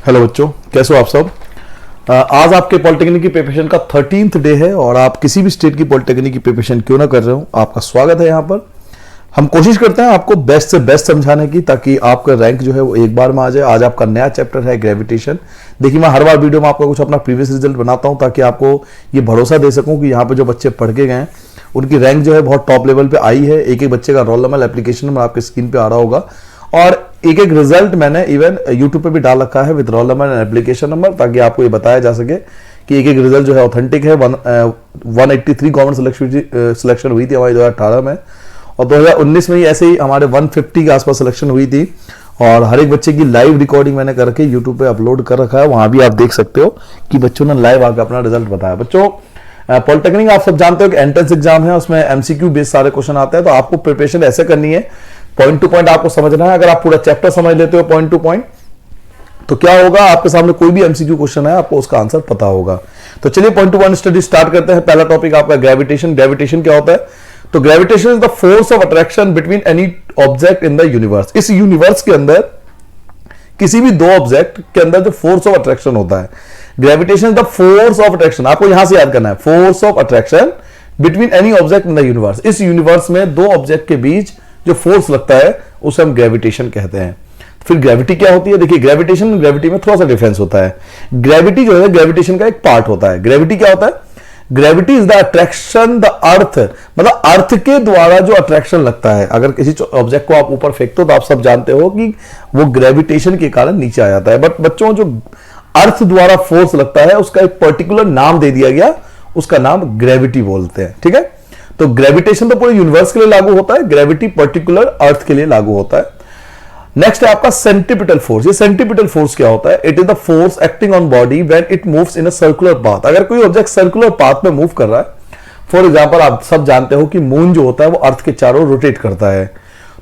Hello बच्चों, कैसे हो आप सब। आज आपके पॉलिटेक्निक की प्रिपरेशन का 13th डे है और आप किसी भी स्टेट की पॉलिटेक्निक की प्रिपरेशन क्यों ना कर रहे हो, आपका स्वागत है। यहाँ पर हम कोशिश करते हैं आपको बेस्ट से बेस्ट समझाने की, ताकि आपका रैंक जो है वो एक बार में आ जाए। आज आपका नया चैप्टर है ग्रेविटेशन। देखिए, मैं हर बार वीडियो में आपको कुछ अपना प्रीवियस रिजल्ट बनाता हूँ, ताकि आपको ये भरोसा दे सकूँ कि यहाँ पे जो बच्चे पढ़ के गए उनकी रैंक जो है बहुत टॉप लेवल पे आई है। एक एक बच्चे का रोल नंबर, एप्लीकेशन नंबर आपके स्क्रीन पे आ रहा होगा, और एक एक रिजल्ट मैंने इवन यूट्यूब पे भी डाल रखा है with roll number and application number, ताकि आपको ये बताया जा सके कि एक एक रिजल्ट जो है ऑथेंटिक है। 183 गवर्नमेंट सिलेक्शन हुई थी हमारी 2018 में, और 2019 में ही ऐसे ही हमारे 150 के आसपास सिलेक्शन हुई थी। और हर एक बच्चे की लाइव रिकॉर्डिंग मैंने करके यूट्यूब पे अपलोड कर रखा है, वहां भी आप देख सकते हो कि बच्चों ने लाइव आकर अपना रिजल्ट बताया। बच्चों, पॉलिटेक्निक आप सब जानते हो कि एंट्रेंस एग्जाम है, उसमें एमसीक्यू बेस्ड सारे क्वेश्चन आते हैं, तो आपको प्रिपरेशन ऐसे करनी है, पॉइंट टू पॉइंट आपको समझना है। अगर आप पूरा चैप्टर समझ लेते हो पॉइंट टू पॉइंट, तो क्या होगा, आपके सामने कोई भी एमसीक्यू क्वेश्चन है आपको उसका आंसर पता होगा। तो चलिए point two point study start करते हैं। पहला टॉपिक आपका ग्रेविटेशन। ग्रेविटेशन क्या होता है? तो gravitation is the force of attraction between any object in the universe. इस यूनिवर्स के अंदर किसी भी दो ऑब्जेक्ट के अंदर जो फोर्स ऑफ अट्रैक्शन होता है, gravitation is the force of attraction. आपको यहां से याद करना है, force of attraction between any object in the universe. इस यूनिवर्स में दो ऑब्जेक्ट के बीच जो फोर्स लगता है उसे हम ग्रेविटेशन कहते हैं। फिर ग्रेविटी क्या होती है? देखिए, ग्रेविटेशन और ग्रेविटी में थोड़ा सा डिफरेंस होता है। ग्रेविटी जो है ग्रेविटेशन का एक पार्ट होता है। ग्रेविटी क्या होता है? Gravity is the attraction the earth, मतलब अर्थ के द्वारा जो अट्रैक्शन लगता है। अगर किसी ऑब्जेक्ट को आप ऊपर फेंकते हो तो आप सब जानते हो कि वो ग्रेविटेशन के कारण नीचे आ जाता है। बट बच्चों, जो अर्थ द्वारा फोर्स लगता है उसका एक पर्टिकुलर नाम दे दिया गया, उसका नाम ग्रेविटी बोलते हैं। ठीक है, तो ग्रेविटेशन तो पूरे यूनिवर्स के लिए लागू होता है, ग्रेविटी पर्टिकुलर अर्थ के लिए लागू होता है। नेक्स्ट है आपका सेंट्रीपिटल फोर्स। ये सेंट्रीपिटल फोर्स क्या होता है? It is the force acting on body when it moves in a circular path. अगर कोई ऑब्जेक्ट सर्कुलर पाथ में मूव कर रहा है, फॉर एग्जांपल आप सब जानते हो कि मून जो होता है वो अर्थ के चारों रोटेट करता है,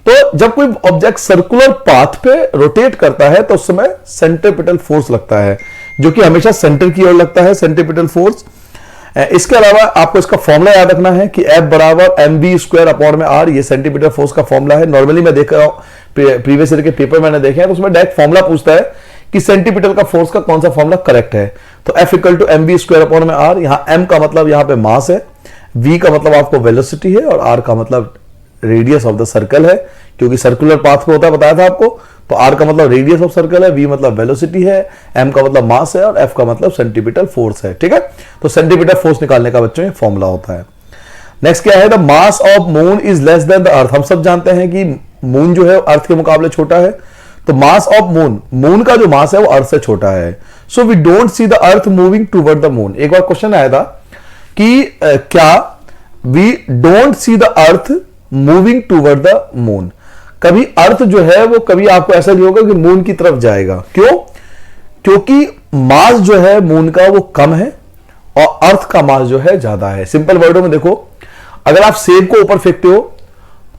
तो जब कोई ऑब्जेक्ट सर्कुलर पाथ पे रोटेट करता है तो उस समय सेंट्रीपिटल फोर्स लगता है, जो कि हमेशा सेंटर की ओर लगता है, सेंट्रीपिटल फोर्स। इसके अलावा आपको इसका फॉर्मूला याद रखना है कि F बराबर mv² अपॉन में r, ये सेंटीमीटर फोर्स का फॉर्मूला है। नॉर्मली मैं देख रहा हूं, प्रीवियस ईयर के पेपर मैंने देखे हैं, तो उसमें डायरेक्ट फॉर्मूला पूछता है कि सेंटीमीटर का फोर्स का कौन सा फॉर्मूला करेक्ट है। तो F equal to mv² upon में r। यहां m का मतलब यहां पे मास है, v का मतलब आपको वेलोसिटी है, और r का मतलब रेडियस ऑफ द सर्कल है, क्योंकि सर्कुलर पाथ पे होता है, बताया था आपको। तो r का मतलब रेडियस ऑफ सर्कल है, v मतलब वेलोसिटी है, m का मतलब मास है, और f का मतलब सेंटीमीटर फोर्स है। ठीक है, तो सेंटीमीटर फोर्स निकालने का बच्चों ये फॉर्मूला होता है। नेक्स्ट क्या है? The mass of moon is less than the earth. हम सब जानते हैं कि मून जो है अर्थ के मुकाबले छोटा है, तो मास ऑफ मून, मून का जो मास है वो अर्थ से छोटा है। So we don't see the earth moving toward the moon. एक बार क्वेश्चन आया था कि क्या we don't see the earth moving toward the moon, कभी अर्थ जो है वो कभी आपको ऐसा नहीं होगा कि मून की तरफ जाएगा। क्यों? क्योंकि मास जो है मून का वो कम है और अर्थ का मास जो है ज्यादा है। सिंपल वर्डों में देखो, अगर आप सेब को ऊपर फेंकते हो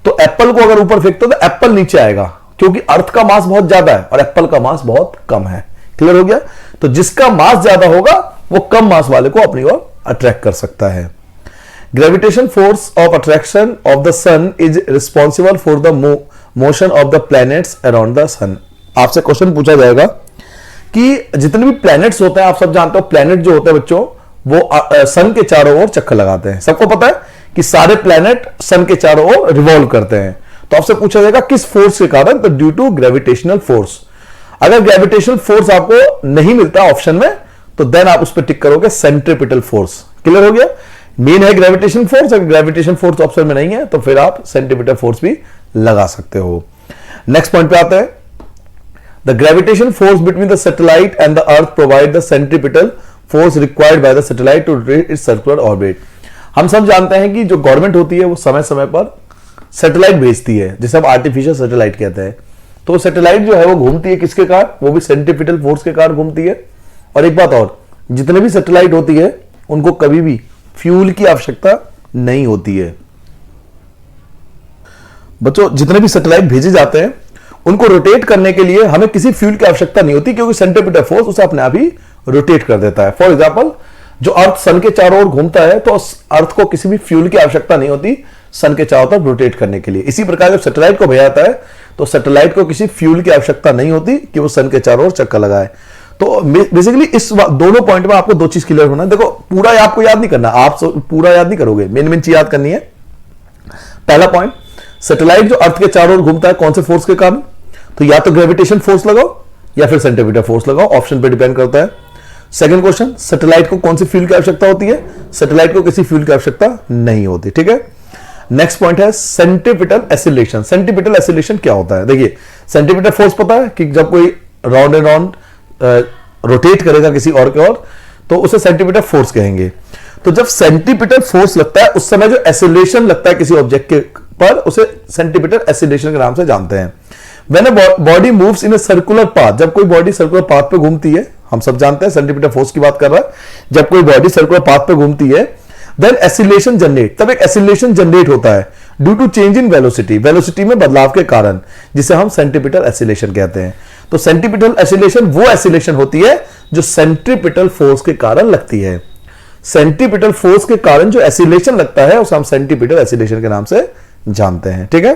तो एप्पल को अगर ऊपर फेंकते हो तो एप्पल नीचे आएगा, क्योंकि अर्थ का मास बहुत ज्यादा है और एप्पल का मास बहुत कम है। क्लियर हो गया? तो जिसका मास ज्यादा होगा वो कम मास वाले को अपनी ओर अट्रैक्ट कर सकता है। Gravitation force of attraction of the sun is responsible for the motion of the planets around the sun. आपसे क्वेश्चन पूछा जाएगा कि जितने भी प्लैनेट्स होते हैं, आप सब जानते हो प्लैनेट जो होते हैं बच्चों, वो सन के चारों ओर चक्कर लगाते हैं। सबको पता है कि सारे प्लैनेट सन के चारों ओर रिवॉल्व करते हैं। तो आपसे पूछा जाएगा किस फोर्स के कारण? तो ड्यू टू ग्रेविटेशनल फोर्स। अगर ग्रेविटेशनल फोर्स आपको नहीं मिलता ऑप्शन में, तो देन आप उस पर टिक करोगे सेंट्रीपिटल फोर्स। क्लियर हो गया? मेन है ग्रेविटेशन फोर्स, अगर ग्रेविटेशन फोर्स ऑप्शन में नहीं है तो फिर आप सेंटीमीटर फोर्स भी लगा सकते हो। नेक्स्ट पॉइंट पे आते हैं। The gravitation force between the satellite and the earth provide the centripetal force required by the satellite to rotate its circular orbit. हम सब जानते हैं कि जो गवर्नमेंट होती है वो समय समय पर सैटेलाइट भेजती है, जिसे हम आर्टिफिशियल सैटेलाइट कहते हैं। तो सैटेलाइट जो है वो घूमती है किसके कारण? वो भी सेंट्रीपिटल फोर्स के कारण घूमती है। और एक बात और, जितने भी सैटेलाइट होती है उनको कभी भी फ्यूल की आवश्यकता नहीं होती है। बच्चों, जितने भी सैटेलाइट भेजे जाते हैं उनको रोटेट करने के लिए हमें किसी फ्यूल की आवश्यकता नहीं होती, क्योंकि सेंट्रीपिटल फोर्स उसे अपने आप ही रोटेट कर देता है। फॉर एग्जांपल, जो अर्थ सन के चारों ओर घूमता है तो अर्थ को किसी भी फ्यूल की आवश्यकता नहीं होती सन के चारों तरफ रोटेट करने के लिए। इसी प्रकार जब सैटेलाइट को भेजा जाता है तो सैटेलाइट को किसी फ्यूल की आवश्यकता नहीं होती कि वो सन के चारों ओर चक्कर लगाए। तो बेसिकली इस दोनों पॉइंट में आपको दो चीज क्लियर होना है। देखो पूरा आपको याद नहीं करना, आप पूरा याद नहीं करोगे, मेन मेन चीज याद करनी है। पहला पॉइंट, सैटेलाइट जो अर्थ के चारों ओर घूमता है कौन से फोर्स के कारण? तो या तो ग्रेविटेशन फोर्स लगाओ या फिर सेंटीमीटर फोर्स लगाओ, ऑप्शन पे डिपेंड करता है। सेकंड क्वेश्चन, सैटेलाइट को कौन सी फ्यूल की आवश्यकता होती है? सैटेलाइट को किसी फ्यूल की आवश्यकता नहीं होती। ठीक है, नेक्स्ट पॉइंट है सेंट्रीपिटल एसिलेशन। सेंट्रीपिटल एसिलेशन क्या होता है? देखिए, सेंट्रीपिटल फोर्स पता है कि जब कोई राउंड एंड राउंड रोटेट करेगा किसी और के ओर तो उसे सेंट्रीपिटल फोर्स कहेंगे। तो जब सेंट्रीपिटल फोर्स लगता है उस समय जो एसिलेशन लगता है किसी ऑब्जेक्ट के पर उसे सेंट्रीपिटल एसिलेशन के नाम से जानते हैं। When a body moves in a circular path, जब कोई बॉडी सर्कुलर पाथ पे घूमती है, हम सब जानते हैं सेंट्रीपिटल फोर्स की बात कर रहा है, जब कोई बॉडी सर्कुलर पाथ पे घूमती है देन एसिलेशन जनरेट, तब एक एसिलेशन जनरेट होता है due to change in velocity, velocity में बदलाव के कारण, जिसे हम सेंट्रीपिटल एसिलेशन कहते हैं। तो सेंट्रीपिटल एसिलेशन वो एसिलेशन होती है जो सेंट्रीपिटल फोर्स के कारण लगती है। सेंट्रीपिटल फोर्स के कारण जो एसिलेशन लगता है उसे हम सेंट्रीपिटल एसिलेशन के नाम से जानते हैं। ठीक है,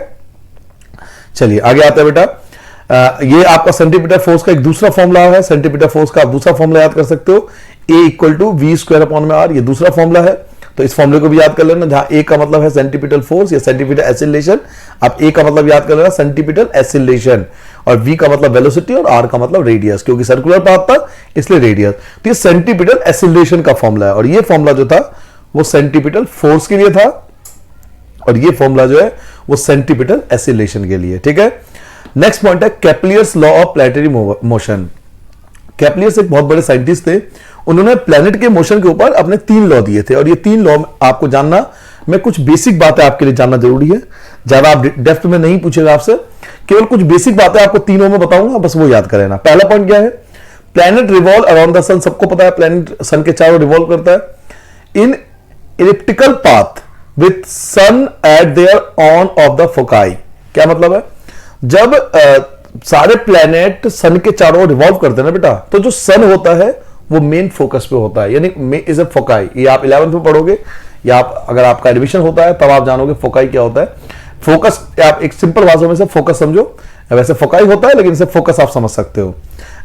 चलिए आगे आते हैं बेटा। ये आपका सेंट्रीपिटल फोर्स का एक दूसरा फॉर्मूला है। सेंट्रीपिटल फोर्स का आप दूसरा फॉर्मूला याद कर सकते हो, A equal to V square upon में आर, ये दूसरा फॉर्मूला है। तो इस फॉर्मूले को भी याद कर लेना, जहां A का मतलब है सेंट्रीपिटल फोर्स या सेंट्रीपिटल एसिलेशन, आप A का मतलब याद कर लेना सेंट्रीपिटल एसिलेशन, और V का मतलब वेलोसिटी और R का मतलब रेडियस, क्योंकि सर्कुलर पाथ था इसलिए रेडियस। तो ये सेंट्रीपिटल एसिलेशन का फॉर्मूला है, और ये फॉर्मूला जो था वो सेंट्रीपिटल फोर्स के लिए था, और ये फॉर्मूला जो है वो सेंट्रीपिटल एसिलेशन के लिए। ठीक है, नेक्स्ट पॉइंट है केप्लियर्स लॉ ऑफ प्लैनेटरी मोशन। केप्लियर्स एक बहुत बड़े साइंटिस्ट थे, उन्होंने प्लैनेट के मोशन के ऊपर अपने 3 लॉ दिए थे, और ये 3 लॉ आपको जानना, मैं कुछ बेसिक बातें आपके लिए जानना जरूरी है, ज्यादा आप डेप्थ में नहीं पूछेगा आपसे, केवल कुछ बेसिक बातें आपको तीनों में बताऊंगा, बस वो याद कर लेना। पहला पॉइंट क्या है? प्लैनेट रिवॉल्व अराउंड द सन, सबको पता है प्लैनेट सन के चारों रिवॉल्व करता है in elliptical path with sun at their on of the foci. क्या मतलब है? जब सारे प्लैनेट सन के चारों रिवॉल्व करते हैं ना बेटा, तो जो सन होता है वो मेन फोकस पे होता है, यानी इज अ फोकाई। ये आप 11th में पढ़ोगे, या आप अगर आपका एडमिशन होता है तब आप जानोगे फोकाई क्या होता है। फोकस आप एक सिंपल भाषा में से फोकस समझो, वैसे फोकाई होता है लेकिन इसे फोकस आप समझ सकते हो,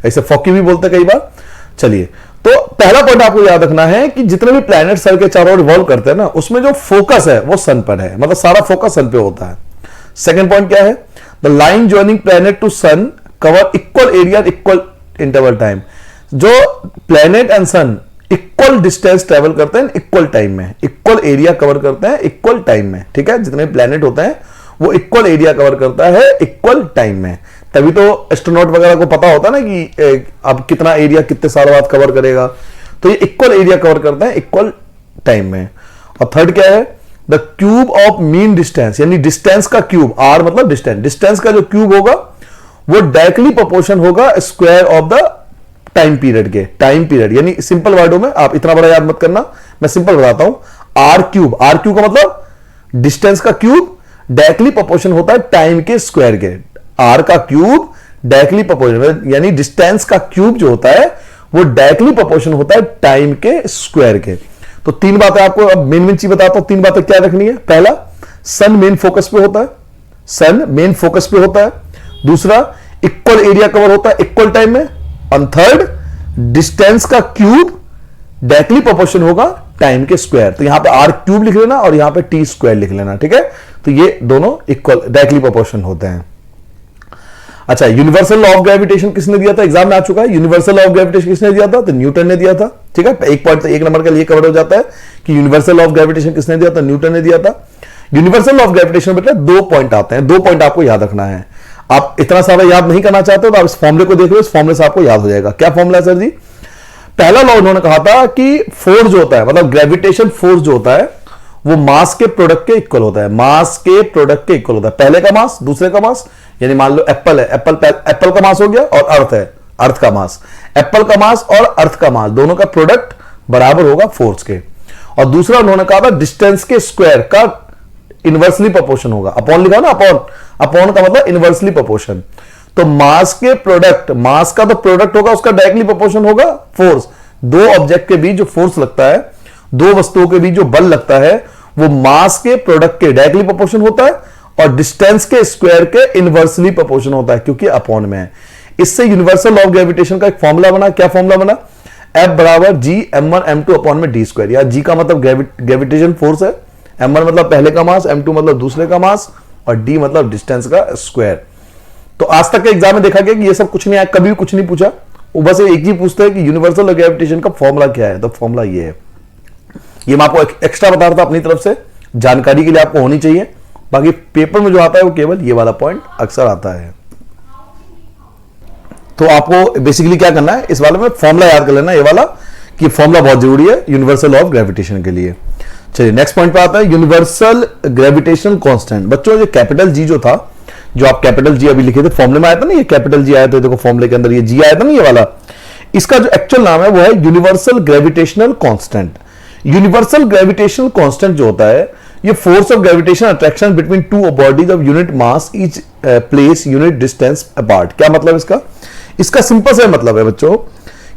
ऐसे फोकी भी बोलते हैं कई बार। चलिए, तो पहला पॉइंट आपको याद रखना है कि जितने भी प्लैनेट सन के चारों रिवॉल्व करते हैं ना, उसमें जो फोकस है वो सन पर है, मतलब सारा फोकस सन पे होता है। सेकंड पॉइंट क्या है? The line joining planet to sun cover equal area equal interval time. जो planet and sun equal distance travel करते हैं इक्वल टाइम में, इक्वल एरिया कवर करते हैं इक्वल टाइम में। ठीक है, जितने प्लैनेट होते हैं वो इक्वल एरिया कवर करता है इक्वल टाइम में, तभी तो एस्ट्रोनॉट वगैरह को पता होता है ना कि अब कितना एरिया कितने साल बाद कवर करेगा। तो ये इक्वल एरिया कवर करता है इक्वल टाइम में। और थर्ड क्या है? The cube of mean distance, यानी डिस्टेंस का क्यूब, आर मतलब डिस्टेंस, डिस्टेंस का जो क्यूब होगा वो डायरेक्टली प्रोपोर्शन होगा square of the time period के। टाइम पीरियड यानी सिंपल वर्डों में, आप इतना बड़ा याद मत करना, मैं सिंपल बताता हूं। आर क्यूब, आर क्यूब का मतलब डिस्टेंस का क्यूब डायरेक्टली प्रोपोर्शन होता है टाइम के स्क्वायर के। आर का क्यूब डायरेक्टली प्रोपोर्शन, यानी डिस्टेंस का क्यूब जो होता है वो डायरेक्टली प्रोपोर्शन होता है टाइम के स्क्वायर के। तो 3 बातें आपको अब मेन चीज बताता हूं, 3 बातें क्या रखनी है। पहला, सन मेन फोकस पे होता है, सन मेन फोकस पे होता है। दूसरा, इक्वल एरिया कवर होता है इक्वल टाइम में। और थर्ड, डिस्टेंस का क्यूब डायरेक्टली प्रोपोर्शन होगा टाइम के स्क्वायर। तो यहां पे आर क्यूब लिख लेना और यहां पे टी स्क्वायर लिख लेना। ठीक है, तो ये दोनों इक्वल डायरेक्टली प्रोपोर्शन होते हैं। अच्छा, यूनिवर्सल लॉ ऑफ ग्रेविटेशन किसने दिया था? एग्जाम में आ चुका है। यूनिवर्सल लॉ ऑफ ग्रेविटेशन किसने दिया था? तो न्यूटन ने दिया था। ठीक है, एक पॉइंट, 1 नंबर का लिए कवर हो जाता है कि यूनिवर्सल लॉ ऑफ ग्रेविटेशन किसने दिया था? न्यूटन ने दिया था। यूनिवर्सल लॉ ऑफ ग्रेविटेशन में 2 पॉइंट आते हैं, 2 पॉइंट आपको याद रखना है। आप इतना सारा याद नहीं करना चाहते तो आप इस फॉर्मूले को देख लो, इस फॉर्मूले से आपको याद हो जाएगा। क्या फॉर्मूला है सर जी? पहला लॉ उन्होंने कहा था कि फोर्स जो होता है, मतलब ग्रेविटेशन फोर्स जो होता है वो मास के प्रोडक्ट के इक्वल होता है, मास के प्रोडक्ट के इक्वल होता है। पहले का मास दूसरे का मास, यानी मान लो एप्पल है, एप्पल का मास हो गया, और अर्थ है, अर्थ का मास। एप्पल का मास और अर्थ का मास दोनों का प्रोडक्ट बराबर होगा फोर्स के। और दूसरा उन्होंने कहा था डिस्टेंस के स्क्वायर का इनवर्सली प्रोपोर्शन होगा। अपॉन लिखा ना, अपॉन, अपॉन का मतलब इनवर्सली प्रोपोर्शन। तो मास के प्रोडक्ट, मास का तो प्रोडक्ट होगा, उसका डायरेक्टली प्रोपोर्शन होगा फोर्स। 2 ऑब्जेक्ट के बीच जो फोर्स लगता है, 2 वस्तुओं के बीच जो बल लगता है, वो मास के प्रोडक्ट के डायरेक्टली प्रोपोर्शन होता है और डिस्टेंस के स्क्वायर के इनवर्सली प्रोपोर्शन होता है, क्योंकि अपॉन में है। इससे यूनिवर्सल लॉ ऑफ ग्रेविटेशन का एक फॉर्मूला बना। क्या फॉर्मूला बना? F बराबर जी m1 m2 अपॉन में डी स्क्वायर। या जी का मतलब ग्रेविटेशन फोर्स है, m1 मतलब पहले का मास, m2 मतलब दूसरे का मास, और डी मतलब डिस्टेंस का स्क्वायर। तो आज तक के एग्जाम में देखा गया कि ये सब कुछ नहीं आया, कभी भी कुछ नहीं पूछा, वो बस एक ही पूछता है कि यूनिवर्सल ग्रेविटेशन का फॉर्मूला क्या है। तो फॉर्मूला ये है, ये मैं आपको एक्स्ट्रा बता रहा था अपनी तरफ से, जानकारी के लिए आपको होनी चाहिए। बाकी पेपर में जो आता है वो केवल ये वाला पॉइंट अक्सर आता है। तो आपको बेसिकली क्या करना है, इस वाले में फॉर्मूला याद कर लेना, ये वाला, कि फॉर्मूला बहुत जरूरी है यूनिवर्सल लॉ ऑफ ग्रेविटेशन के लिए। चलिए नेक्स्ट पॉइंट पे आता है, यूनिवर्सल ग्रेविटेशनल कांस्टेंट। बच्चों ये कैपिटल जी जो था, जो आप कैपिटल जी अभी लिखे थे, फॉर्मूले में आया था ना, ये कैपिटल जी आया था, देखो फॉर्मूले के अंदर ये जी आया था ना, ये वाला, इसका जो एक्चुअल नाम है वो है universal gravitational constant. Universal gravitational constant जो होता है, ये force of gravitation attraction between two bodies of unit mass each place unit distance apart. क्या मतलब इसका? इसका सिंपल सा मतलब है बच्चों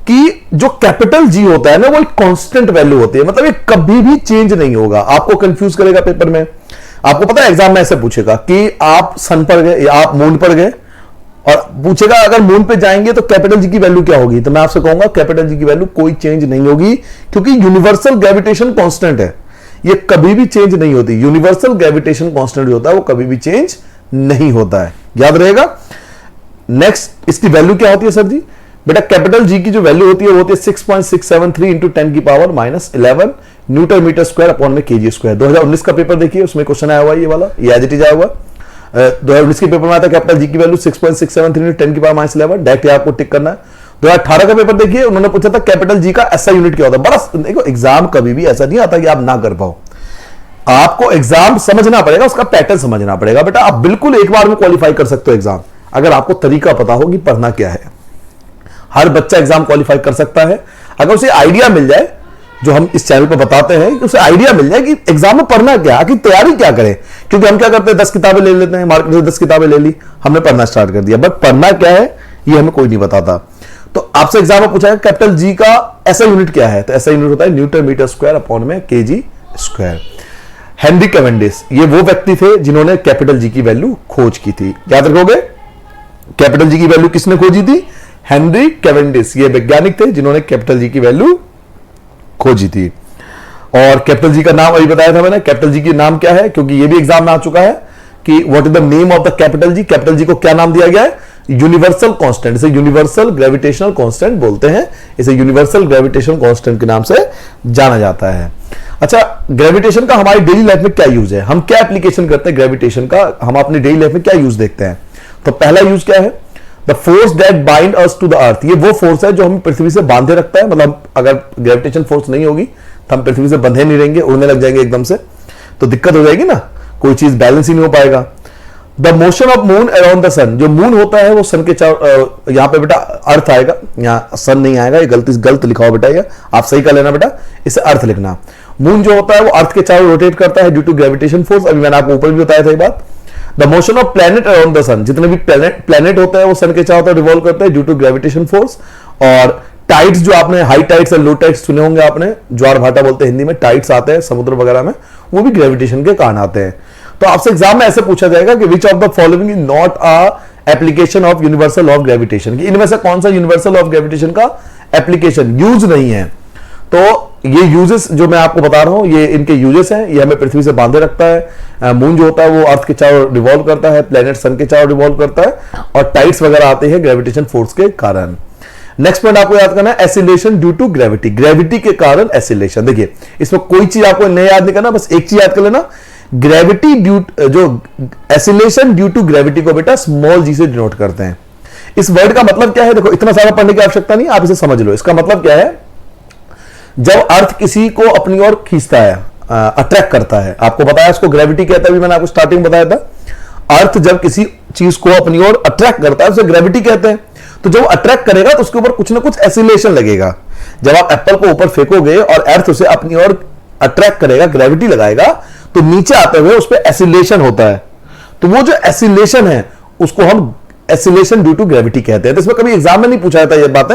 कि जो कैपिटल जी होता है ना, वो एक कांस्टेंट वैल्यू होती है, मतलब ये कभी भी चेंज नहीं होगा। आपको कंफ्यूज करेगा पेपर में। आपको पता है एग्जाम में ऐसे पूछेगा कि आप सन पर गए या आप मून पर गए, और पूछेगा अगर मून पे जाएंगे तो कैपिटल जी की वैल्यू क्या होगी, तो मैं आपसे कहूंगा कैपिटल जी की वैल्यू कोई चेंज नहीं होगी, क्योंकि यूनिवर्सल ग्रेविटेशन कांस्टेंट है, ये कभी भी चेंज नहीं होती। यूनिवर्सल ग्रेविटेशन कांस्टेंट जो होता है वो कभी भी चेंज नहीं होता है, याद रहेगा। नेक्स्ट, इसकी वैल्यू क्या होती है सर जी? बेटा कैपिटल जी की जो वैल्यू होती है वो होती है 6.673 इंटू 10 की power -11 newton metre square upon में केजी स्क्वायर। 2019 का पेपर देखिए, उसमें क्वेश्चन आया हुआ है ये वाला, ये एज इट इज आया हुआ। 2019 के पेपर में आता है कैपिटल जी की वैल्यू 6.673 इंटू 10 की पावर -11, डायरेक्ट आपको टिक करना है। 2018 का पेपर देखिए, उन्होंने पूछा था कैपिटल जी का ऐसा यूनिट क्या होता है। बड़ा देखो, एग्जाम कभी भी ऐसा नहीं आता कि आप ना कर पाओ, आपको एग्जाम समझना पड़ेगा, उसका पैटर्न समझना पड़ेगा। बेटा आप बिल्कुल एक बार में क्वालिफाई कर सकते हो एग्जाम, अगर आपको तरीका पता हो कि पढ़ना क्या है। हर बच्चा एग्जाम क्वालिफाई कर सकता है अगर उसे आइडिया मिल जाए, जो हम इस चैनल पर बताते हैं, कि उसे आइडिया मिल जाए कि एग्जाम में पढ़ना क्या, आखिर तैयारी क्या करें। क्योंकि हम क्या करते हैं, 10 किताबें ले लेते हैं, मार्केट से 10 किताबें ले ली, हमने पढ़ना स्टार्ट कर दिया, बट पढ़ना क्या है ये हमें कोई नहीं बताता। तो आपसे एग्जाम में पूछा है कैपिटल जी का ऐसा यूनिट क्या है, तो ऐसा यूनिट होता है न्यूटन मीटर स्क्वायर अपॉन में केजी स्क्वायर। हेनरी कैवेंडिश ये वो व्यक्ति थे जिन्होंने कैपिटल जी की वैल्यू खोज की थी, याद रखोगे। कैपिटल जी की वैल्यू किसने खोजी थी? हेनरी कैवेंडिश, ये वैज्ञानिक थे जिन्होंने कैपिटल जी की वैल्यू खोजी थी। और कैपिटल जी का नाम अभी बताया था मैंने, कैपिटल जी की नाम क्या है, क्योंकि ये भी एग्जाम में आ चुका है कि what is the name of the capital G. Capital G को क्या नाम दिया गया है? Universal constant. इसे यूनिवर्सल ग्रेविटेशनल कांस्टेंट बोलते हैं, इसे यूनिवर्सल ग्रेविटेशनल कांस्टेंट के नाम से जाना जाता है। अच्छा, ग्रेविटेशन का हमारी डेली लाइफ में क्या यूज है, हम क्या एप्लीकेशन करते हैं ग्रेविटेशन का, हम अपनी डेली लाइफ में क्या यूज देखते हैं। तो पहला यूज क्या है? The force that bind us to the earth. ये वो फोर्स है जो हमें पृथ्वी से बांधे रखता है, मतलब अगर ग्रेविटेशन फोर्स नहीं होगी तो हम पृथ्वी से बंधे नहीं रहेंगे, उड़ने लग जाएंगे एकदम से, तो दिक्कत हो जाएगी ना, कोई चीज बैलेंस ही नहीं हो पाएगा। The motion of moon around the sun. जो मून होता है वो सन के चारों, यहां पे बेटा अर्थ आएगा, यहां सन नहीं आएगा, ये गलत लिखा हो बेटा, ये आप सही कर लेना बेटा, इसे अर्थ लिखना। मून जो होता है वो अर्थ के चारों रोटेट करता है ड्यू टू ग्रेविटेशन फोर्स। अभी मैंने आपको ऊपर भी बताया था ये बात। The motion of planet around the sun. जितने भी प्लैनेट होता है वो सन के चारों तरफ रिवॉल्व करते हैं ड्यू टू ग्रेविटेशन फोर्स। और टाइड्स, जो आपने हाई टाइड्स और लो टाइड्स सुने होंगे आपने, ज्वार भाटा बोलते हैं हिंदी में, टाइड्स आते हैं समुद्र वगैरह में, वो भी ग्रेविटेशन के कारण आते हैं। तो आपसे एग्जाम में ऐसे पूछा जाएगा कि which of the following is not a application of universal law of gravitation. इनमें से कौन सा यूनिवर्सल लॉ ऑफ ग्रेविटेशन का एप्लीकेशन यूज नहीं है। तो ये यूजेस जो मैं आपको बता रहा हूं, ये इनके यूजेस हैं। ये हमें पृथ्वी से बांधे रखता है, मून जो होता है वो अर्थ के चारों रिवॉल्व करता है, प्लेनेट सन के चारों रिवॉल्व करता है, और टाइड्स वगैरह आते हैं ग्रेविटेशन फोर्स के कारण। नेक्स्ट पॉइंट आपको याद करना है, acceleration due to gravity. Gravity के कारण एसिलेशन। देखिए इसमें कोई चीज आपको नया याद नहीं करना, बस एक चीज याद कर लेना, ग्रेविटी ड्यू, जो एसिलेशन ड्यू टू ग्रेविटी को बेटा स्मॉल जी से डिनोट करते हैं। इस वर्ड का मतलब क्या है? देखो इतना सारा पढ़ने की आवश्यकता नहीं, आप इसे समझ लो। इसका मतलब क्या है? जब अर्थ किसी को अपनी ओर खींचता है, अट्रैक्ट करता है, आपको बताया इसको ग्रेविटी कहता है, भी मैंने आपको स्टार्टिंग बताया था। अर्थ जब किसी चीज को अपनी ओर अट्रैक्ट करता है उसे ग्रेविटी कहते हैं। तो जब अट्रैक्ट करेगा तो उसके ऊपर कुछ ना कुछ एसिलेशन लगेगा। जब आप एप्पल को ऊपर फेंकोगे और अर्थ उसे अपनी ओर अट्रैक्ट करेगा, ग्रेविटी लगाएगा, तो नीचे आते हुए उस पर एसिलेशन होता है। तो वो जो एसिलेशन है उसको हम एसिलेशन ड्यू टू ग्रेविटी कहते हैं। तो इसमें कभी एग्जाम में नहीं पूछा जाता ये बातें,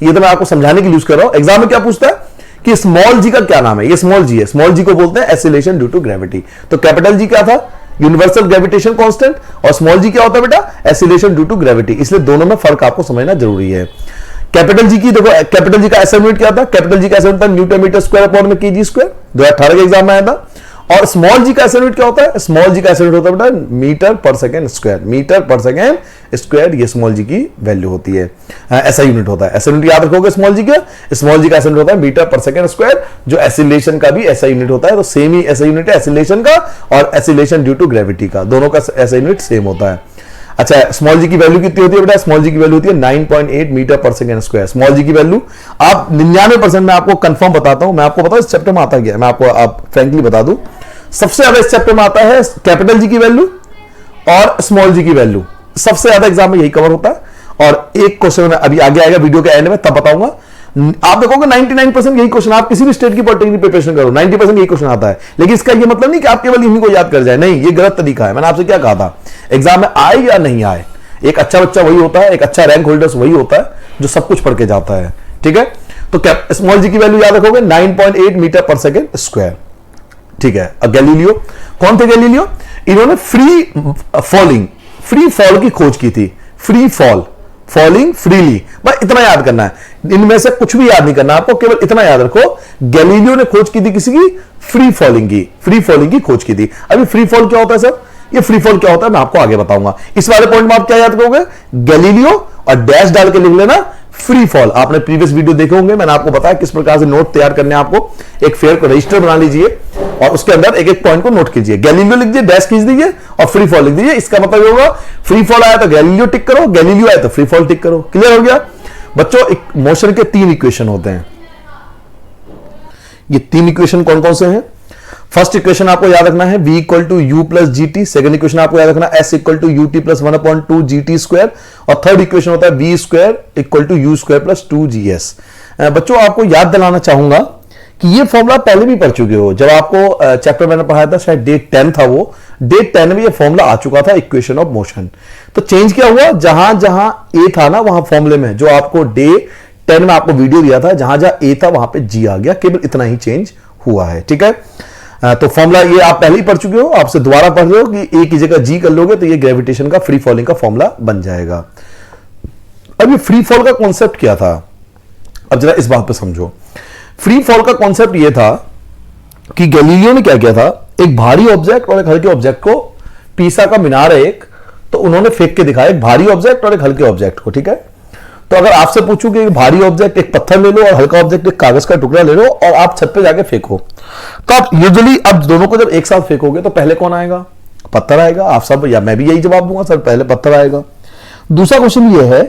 ये तो मैं आपको समझाने के लिए यूज कर रहा हूं। एग्जाम में क्या पूछता है कि स्मॉल जी का क्या नाम है? ये स्मॉल जी है, स्मॉल जी को बोलते हैं एसिलेशन ड्यू टू ग्रेविटी। तो कैपिटल जी क्या था? यूनिवर्सल ग्रेविटेशन कांस्टेंट, और स्मॉल जी क्या होता है बेटा, एक्सीलरेशन ड्यू टू ग्रेविटी। इसलिए दोनों में फर्क आपको समझना जरूरी है। कैपिटल जी की देखो, कैपिटल जी का एसआई यूनिट क्या था, कैपिटल जी का एसआई यूनिट था न्यूटन मीटर स्क्वायर अपॉन में केजी स्क्वायर, 2018 के एग्जाम में आया था। और स्मॉल जी का एसआई यूनिट क्या होता है, स्मॉल जी का एसआई यूनिट होता है बेटा मीटर पर सेकंड स्क्वायर, मीटर पर सेकंड स्क्वायर, ये स्मॉल जी की वैल्यू होती है, एसआई यूनिट होता है। एसआई यूनिट याद रखोगे स्मॉल जी का, स्मॉल जी का एसआई यूनिट होता है मीटर पर सेकंड स्क्वायर, जो एक्सीलरेशन का भी एसआई यूनिट होता है। तो सेम ही एसआई यूनिट है एक्सीलरेशन का और एक्सीलरेशन ड्यू टू ग्रेविटी का, दोनों का एसआई यूनिट सेम होता है। अच्छा, स्मॉल जी की वैल्यू कितनी होती है बेटा, स्मॉल जी की वैल्यू होती है 9.8 मीटर पर सेकंड स्क्वायर। स्मॉल जी की वैल्यू आप 99% मैं आपको कंफर्म बताता हूं, मैं आपको बताऊं इस चैप्टर में आता गया, मैं आपको आप फ्रैंकली बता दूं, सबसे ज्यादा इस चैप्टर में आता है कैपिटल जी की वैल्यू और स्मॉल जी की वैल्यू, सबसे ज्यादा एग्जाम में यही कवर होता है। और एक क्वेश्चन अभी आगे आएगा वीडियो के एंड में, तब बताऊंगा। आप देखोगे 99% यही क्वेश्चन, आप किसी भी स्टेट की पॉलिटेक्निक प्रिपरेशन करो 90% यही क्वेश्चन आता है। लेकिन इसका ये मतलब नहीं कि आप केवल इन्हीं को याद कर जाए, नहीं, ये गलत तरीका है। मैंने आपसे क्या कहा था, एग्जाम में आए या नहीं आए, एक अच्छा बच्चा वही होता है, एक अच्छा रैंक होल्डर वही होता है जो सब कुछ पढ़ के जाता है। ठीक है, तो स्मॉल जी की वैल्यू याद रखोगे 9.8 मीटर पर सेकेंड स्क्वायर। ठीक है, अब गैलीलियो, कौन थे गैलीलियो, इन्होंने फ्री फॉल की खोज की थी, फ्री फॉल, फॉलिंग फ्रीली, बस इतना याद करना है, इनमें से कुछ भी याद नहीं करना आपको, केवल इतना याद रखो, गैलीलियो ने खोज की थी किसी की, फ्री फॉलिंग की खोज की थी। अभी फ्री फॉल क्या होता है सर, ये फ्री फॉल क्या होता है मैं आपको आगे बताऊंगा। इस वाले पॉइंट में आप क्या याद करोगे, गैलीलियो और डैश डाल के लिख लेना फ्री फॉल। आपने प्रीवियस वीडियो देखे होंगे, मैंने आपको बताया किस प्रकार से नोट तैयार करने, आपको एक फेयर को रजिस्टर बना लीजिए और उसके अंदर एक एक पॉइंट को नोट कीजिए, गैलीलियो लिख दीजिए, डैश खींच दीजिए और फ्री फॉल लिख दीजिए। इसका मतलब होगा फ्री फॉल आया तो गैलीलियो टिक करो, गैलीलियो आया तो फ्री फॉल टिक करो। क्लियर हो गया बच्चों। मोशन के 3 इक्वेशन होते हैं, ये 3 इक्वेशन कौन कौन से हैं, फर्स्ट इक्वेशन आपको याद रखना है v equal to U plus G T, second equation आपको याद रखना है s equal to U T plus 1/2 G T square, और थर्ड इक्वेशन होता है v square equal to U square plus 2g's। बच्चों आपको याद दिलाना चाहूंगा कि ये फॉर्मूला पहले भी पढ़ चुके हो, जब आपको चैप्टर मैंने पढ़ाया था, शायद डे 10 था वो, डे 10 में ये फॉर्मूला आ चुका था इक्वेशन ऑफ मोशन। तो चेंज क्या हुआ, जहां जहां ए था ना वहां फॉर्मूले में, जो आपको डे 10 में आपको वीडियो दिया था, जहां जहां ए था वहां पे जी आ गया, केवल इतना ही चेंज हुआ है। ठीक है, तो फॉर्मूला ये आप पहले ही पढ़ चुके हो, आपसे दोबारा पढ़ रहे हो कि ए की जगह जी कर लोगे तो ये ग्रेविटेशन का फ्री फॉलिंग का फॉर्मूला बन जाएगा। अब ये फ्री फॉल का कॉन्सेप्ट क्या था, अब जरा इस बात पे समझो। फ्री फॉल का कॉन्सेप्ट ये था कि गैलीलियो ने क्या किया था, एक भारी ऑब्जेक्ट और एक हल्के ऑब्जेक्ट को, पीसा का मीनार है एक, तो उन्होंने फेंक के दिखाया, एक भारी ऑब्जेक्ट और एक हल्के ऑब्जेक्ट को। ठीक है, तो अगर आपसे पूछूं कि भारी ऑब्जेक्ट एक पत्थर ले लो और हल्का ऑब्जेक्ट एक कागज का टुकड़ा ले लो और आप छत पे जाके फेंको, तो आप यूजुअली अब दोनों को जब एक साथ फेंकोगे तो पहले कौन आएगा, पत्थर आएगा। आप सब या मैं भी यही जवाब दूंगा सर, पहले पत्थर आएगा। दूसरा क्वेश्चन ये है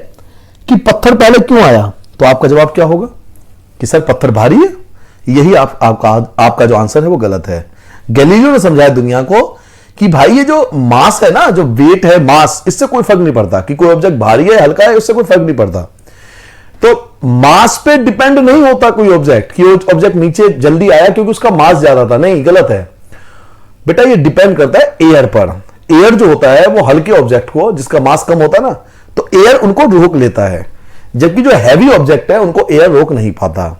कि पत्थर पहले क्यों आया, तो आपका जवाब क्या होगा कि सर पत्थर भारी है। यही आपका जो आंसर है वो गलत है। गैलीलियो ने समझाया दुनिया को कि भाई ये जो मास है ना, जो वेट है, मास, इससे कोई फर्क नहीं पड़ता कि कोई ऑब्जेक्ट भारी है हल्का है, उससे कोई फर्क नहीं पड़ता। तो मास पे डिपेंड नहीं होता कोई ऑब्जेक्ट कि वो ऑब्जेक्ट नीचे जल्दी आया क्योंकि उसका मास ज्यादा था, नहीं, गलत है बेटा। ये डिपेंड करता है एयर पर। एयर जो होता है वो हल्के ऑब्जेक्ट को, जिसका मास कम होता है ना, तो एयर उनको रोक लेता है, जबकि जो हैवी ऑब्जेक्ट है उनको एयर रोक नहीं पाता।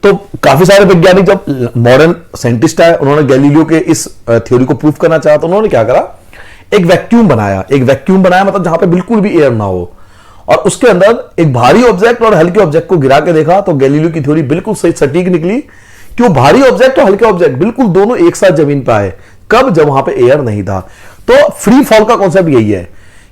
तो काफी सारे वैज्ञानिक, जब मॉडर्न साइंटिस्ट आए, उन्होंने गैलीलियो के इस थ्योरी को प्रूव करना चाहा, तो उन्होंने क्या करा, एक वैक्यूम बनाया। एक वैक्यूम बनाया मतलब जहां पे बिल्कुल भी एयर ना हो, और उसके अंदर एक भारी ऑब्जेक्ट और हल्के ऑब्जेक्ट को गिरा के देखा, तो गैलीलियो की थ्योरी बिल्कुल सही सटीक निकली कि वो भारी ऑब्जेक्ट और हल्के ऑब्जेक्ट बिल्कुल दोनों एक साथ जमीन पर आए। कब, जब वहां पे एयर नहीं था। तो फ्री फॉल का कॉन्सेप्ट यही है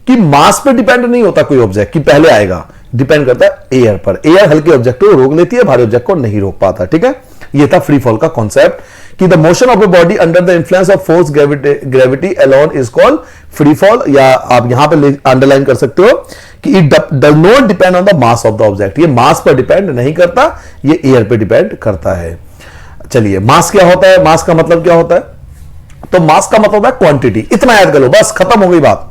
कि मास पे डिपेंड नहीं होता कोई ऑब्जेक्ट कि पहले आएगा, डिपेंड करता है एयर पर। एयर हल्के ऑब्जेक्ट को रोक लेती है, भारी ऑब्जेक्ट को नहीं रोक पाता। ठीक है, ये था फ्री फॉल का कॉन्सेप्ट कि the motion of a body under the influence of force gravity alone is called free fall, या आप यहां पे अंडरलाइन कर सकते हो कि it does not depend on the mass of the object. ये मास पर डिपेंड नहीं करता, ये एयर पे डिपेंड करता है। चलिए, मास क्या होता है, मास का मतलब क्या होता है, तो मास का मतलब होता है क्वांटिटी। इतना याद कर लो, बस खत्म हो गई बात।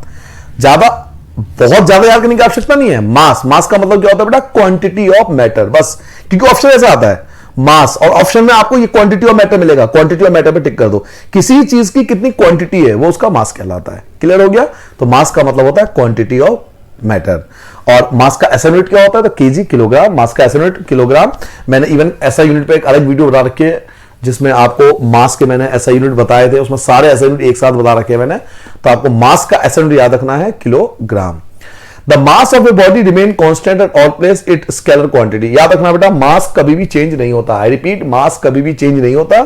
बहुत ज्यादा याद करने की आवश्यकता नहीं है। मास का मतलब क्या होता है बेटा, क्वांटिटी ऑफ मैटर, बस। क्योंकि ऑप्शन ऐसा आता है मास, और ऑप्शन में आपको ये क्वांटिटी ऑफ मैटर मिलेगा, क्वांटिटी ऑफ मैटर पे टिक कर दो। किसी चीज की कितनी क्वांटिटी है वो उसका मास कहलाता है। क्लियर हो गया। तो मास का मतलब होता है क्वांटिटी ऑफ मैटर। और मास का ऐसा यूनिट क्या होता है, तो केजी, किलोग्राम। मास का ऐसा यूनिट किलोग्राम। मैंने इवन ऐसा यूनिट पे एक अलग वीडियो बना रखी है जिसमें आपको मास के मैंने ऐसा यूनिट बताए थे, उसमें सारे ऐसा यूनिट एक साथ बता रखे हैं मैंने। तो आपको मास का ऐसा यूनिट याद रखना है kilogram. The mass of a body remain constant at all place it scalar quantity. याद रखना बेटा, मास कभी भी चेंज नहीं होता। आई रिपीट, मास कभी भी चेंज नहीं होता।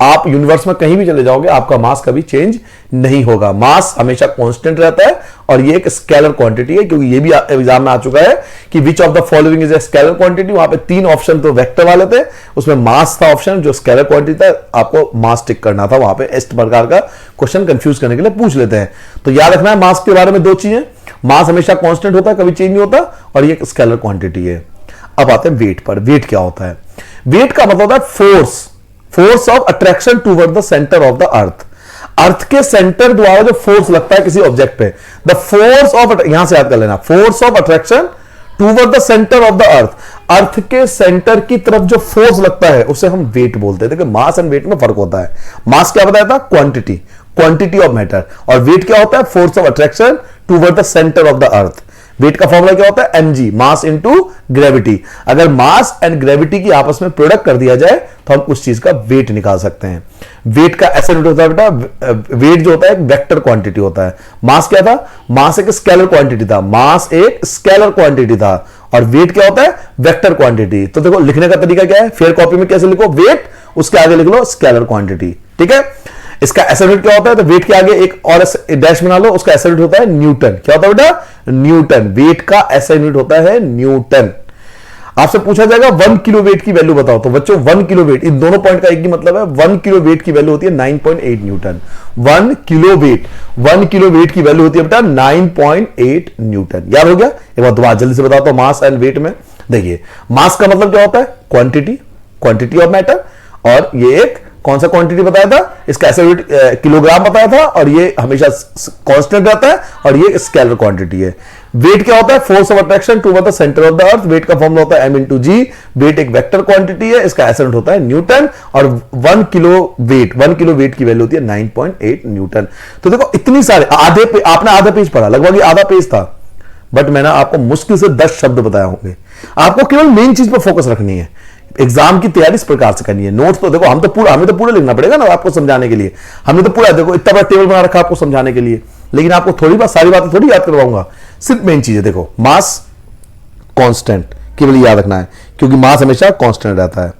आप यूनिवर्स में कहीं भी चले जाओगे, आपका मास कभी चेंज नहीं होगा। मास हमेशा कांस्टेंट रहता है और ये एक स्केलर क्वांटिटी है, क्योंकि ये भी एग्जाम में आ चुका है कि which of the following is a scalar quantity. वहां पे 3 ऑप्शन तो वेक्टर वाले थे, उसमें मास था ऑप्शन जो स्केलर क्वांटिटी था, आपको मास टिक करना था वहां पे। इस प्रकार का क्वेश्चन कंफ्यूज करने के लिए पूछ लेते हैं। तो याद रखना है मास के बारे में 2 चीजें, मास हमेशा कांस्टेंट होता है, कभी चेंज नहीं होता, और ये एक स्केलर क्वांटिटी है। अब आते हैं वेट पर। वेट क्या होता है? वेट का मतलब होता है force of attraction toward the centre of the earth. Earth के सेंटर द्वारा जो फोर्स लगता है किसी ऑब्जेक्ट पे, द फोर्स ऑफ, यहां से याद कर लेना, force of attraction toward the centre of the earth. Earth के सेंटर की तरफ जो फोर्स लगता है उसे हम वेट बोलते हैं। देखिए मास एंड वेट में फर्क होता है। मास क्या बताया था? क्वांटिटी ऑफ मैटर, और वेट क्या होता है? Force of attraction toward the centre of the earth. Weight का फॉर्मूला क्या होता है? mg, mass into gravity. अगर मास एंड ग्रेविटी की आपस में प्रोडक्ट कर दिया जाए तो हम उस चीज का वेट निकाल सकते हैं। वेट का ऐसा यूनिट होता है बेटा, वेट जो होता है एक वेक्टर क्वांटिटी होता है। मास क्या था? मास एक स्केलर क्वांटिटी था, मास एक स्केलर क्वांटिटी था, और वेट क्या होता है? Vector quantity. तो देखो लिखने का तरीका क्या है, फेयर कॉपी में कैसे लिखो? वेट, उसके आगे लिख लो स्केलर क्वांटिटी। ठीक है, इसका ऐसा यूनिट क्या होता है? तो वेट के आगे एक और डैश बना लो, उसका ऐसा यूनिट होता है न्यूटन। क्या होता है बेटा? न्यूटन। वेट का ऐसा यूनिट होता है न्यूटन। आपसे पूछा जाएगा 1 किलो वेट की वैल्यू बताओ, तो बच्चों 1 किलो वेट, इन दोनों पॉइंट का एक ही मतलब है। 1 किलो वेट की वैल्यू होती है 9.8 न्यूटन। 1 किलो वेट की वैल्यू होती है बेटा 9.8 न्यूटन। याद हो गया? एक बार दोबारा जल्दी से बताता हूं मास एंड वेट में। देखिए मास का मतलब क्या होता है? क्वांटिटी ऑफ मैटर, और ये एक कौन सा क्वांटिटी बताया था? इसका ऐसा यूनिट किलोग्राम बताया था, और ये हमेशा कांस्टेंट रहता है, और ये स्केलर क्वांटिटी है। वेट क्या होता है? Force of attraction toward the centre of the earth. Weight का फॉर्मूला होता है m इंटू जी। वेट एक वेक्टर क्वांटिटी है, इसका ऐसा यूनिट होता है न्यूटन, और 1 किलो वेट की वैल्यू होती है 9.8 न्यूटन। तो देखो इतनी सारे आपने आधा पेज पढ़ा, लगभग आधा पेज था, बट मैंने आपको मुश्किल से 10 शब्द बताए होंगे। आपको केवल मेन चीज पर फोकस रखनी है। एग्जाम की तैयारी इस प्रकार से करनी है। नोट्स तो देखो हमें तो पूरा लिखना पड़ेगा ना आपको समझाने के लिए। हमने तो पूरा देखो इतना बड़ा टेबल बना रखा आपको समझाने के लिए, लेकिन आपको सारी बातें थोड़ी याद करवाऊंगा। सिर्फ मेन चीज है। देखो मास कांस्टेंट केवल याद रखना है, क्योंकि मास हमेशा कांस्टेंट रहता है।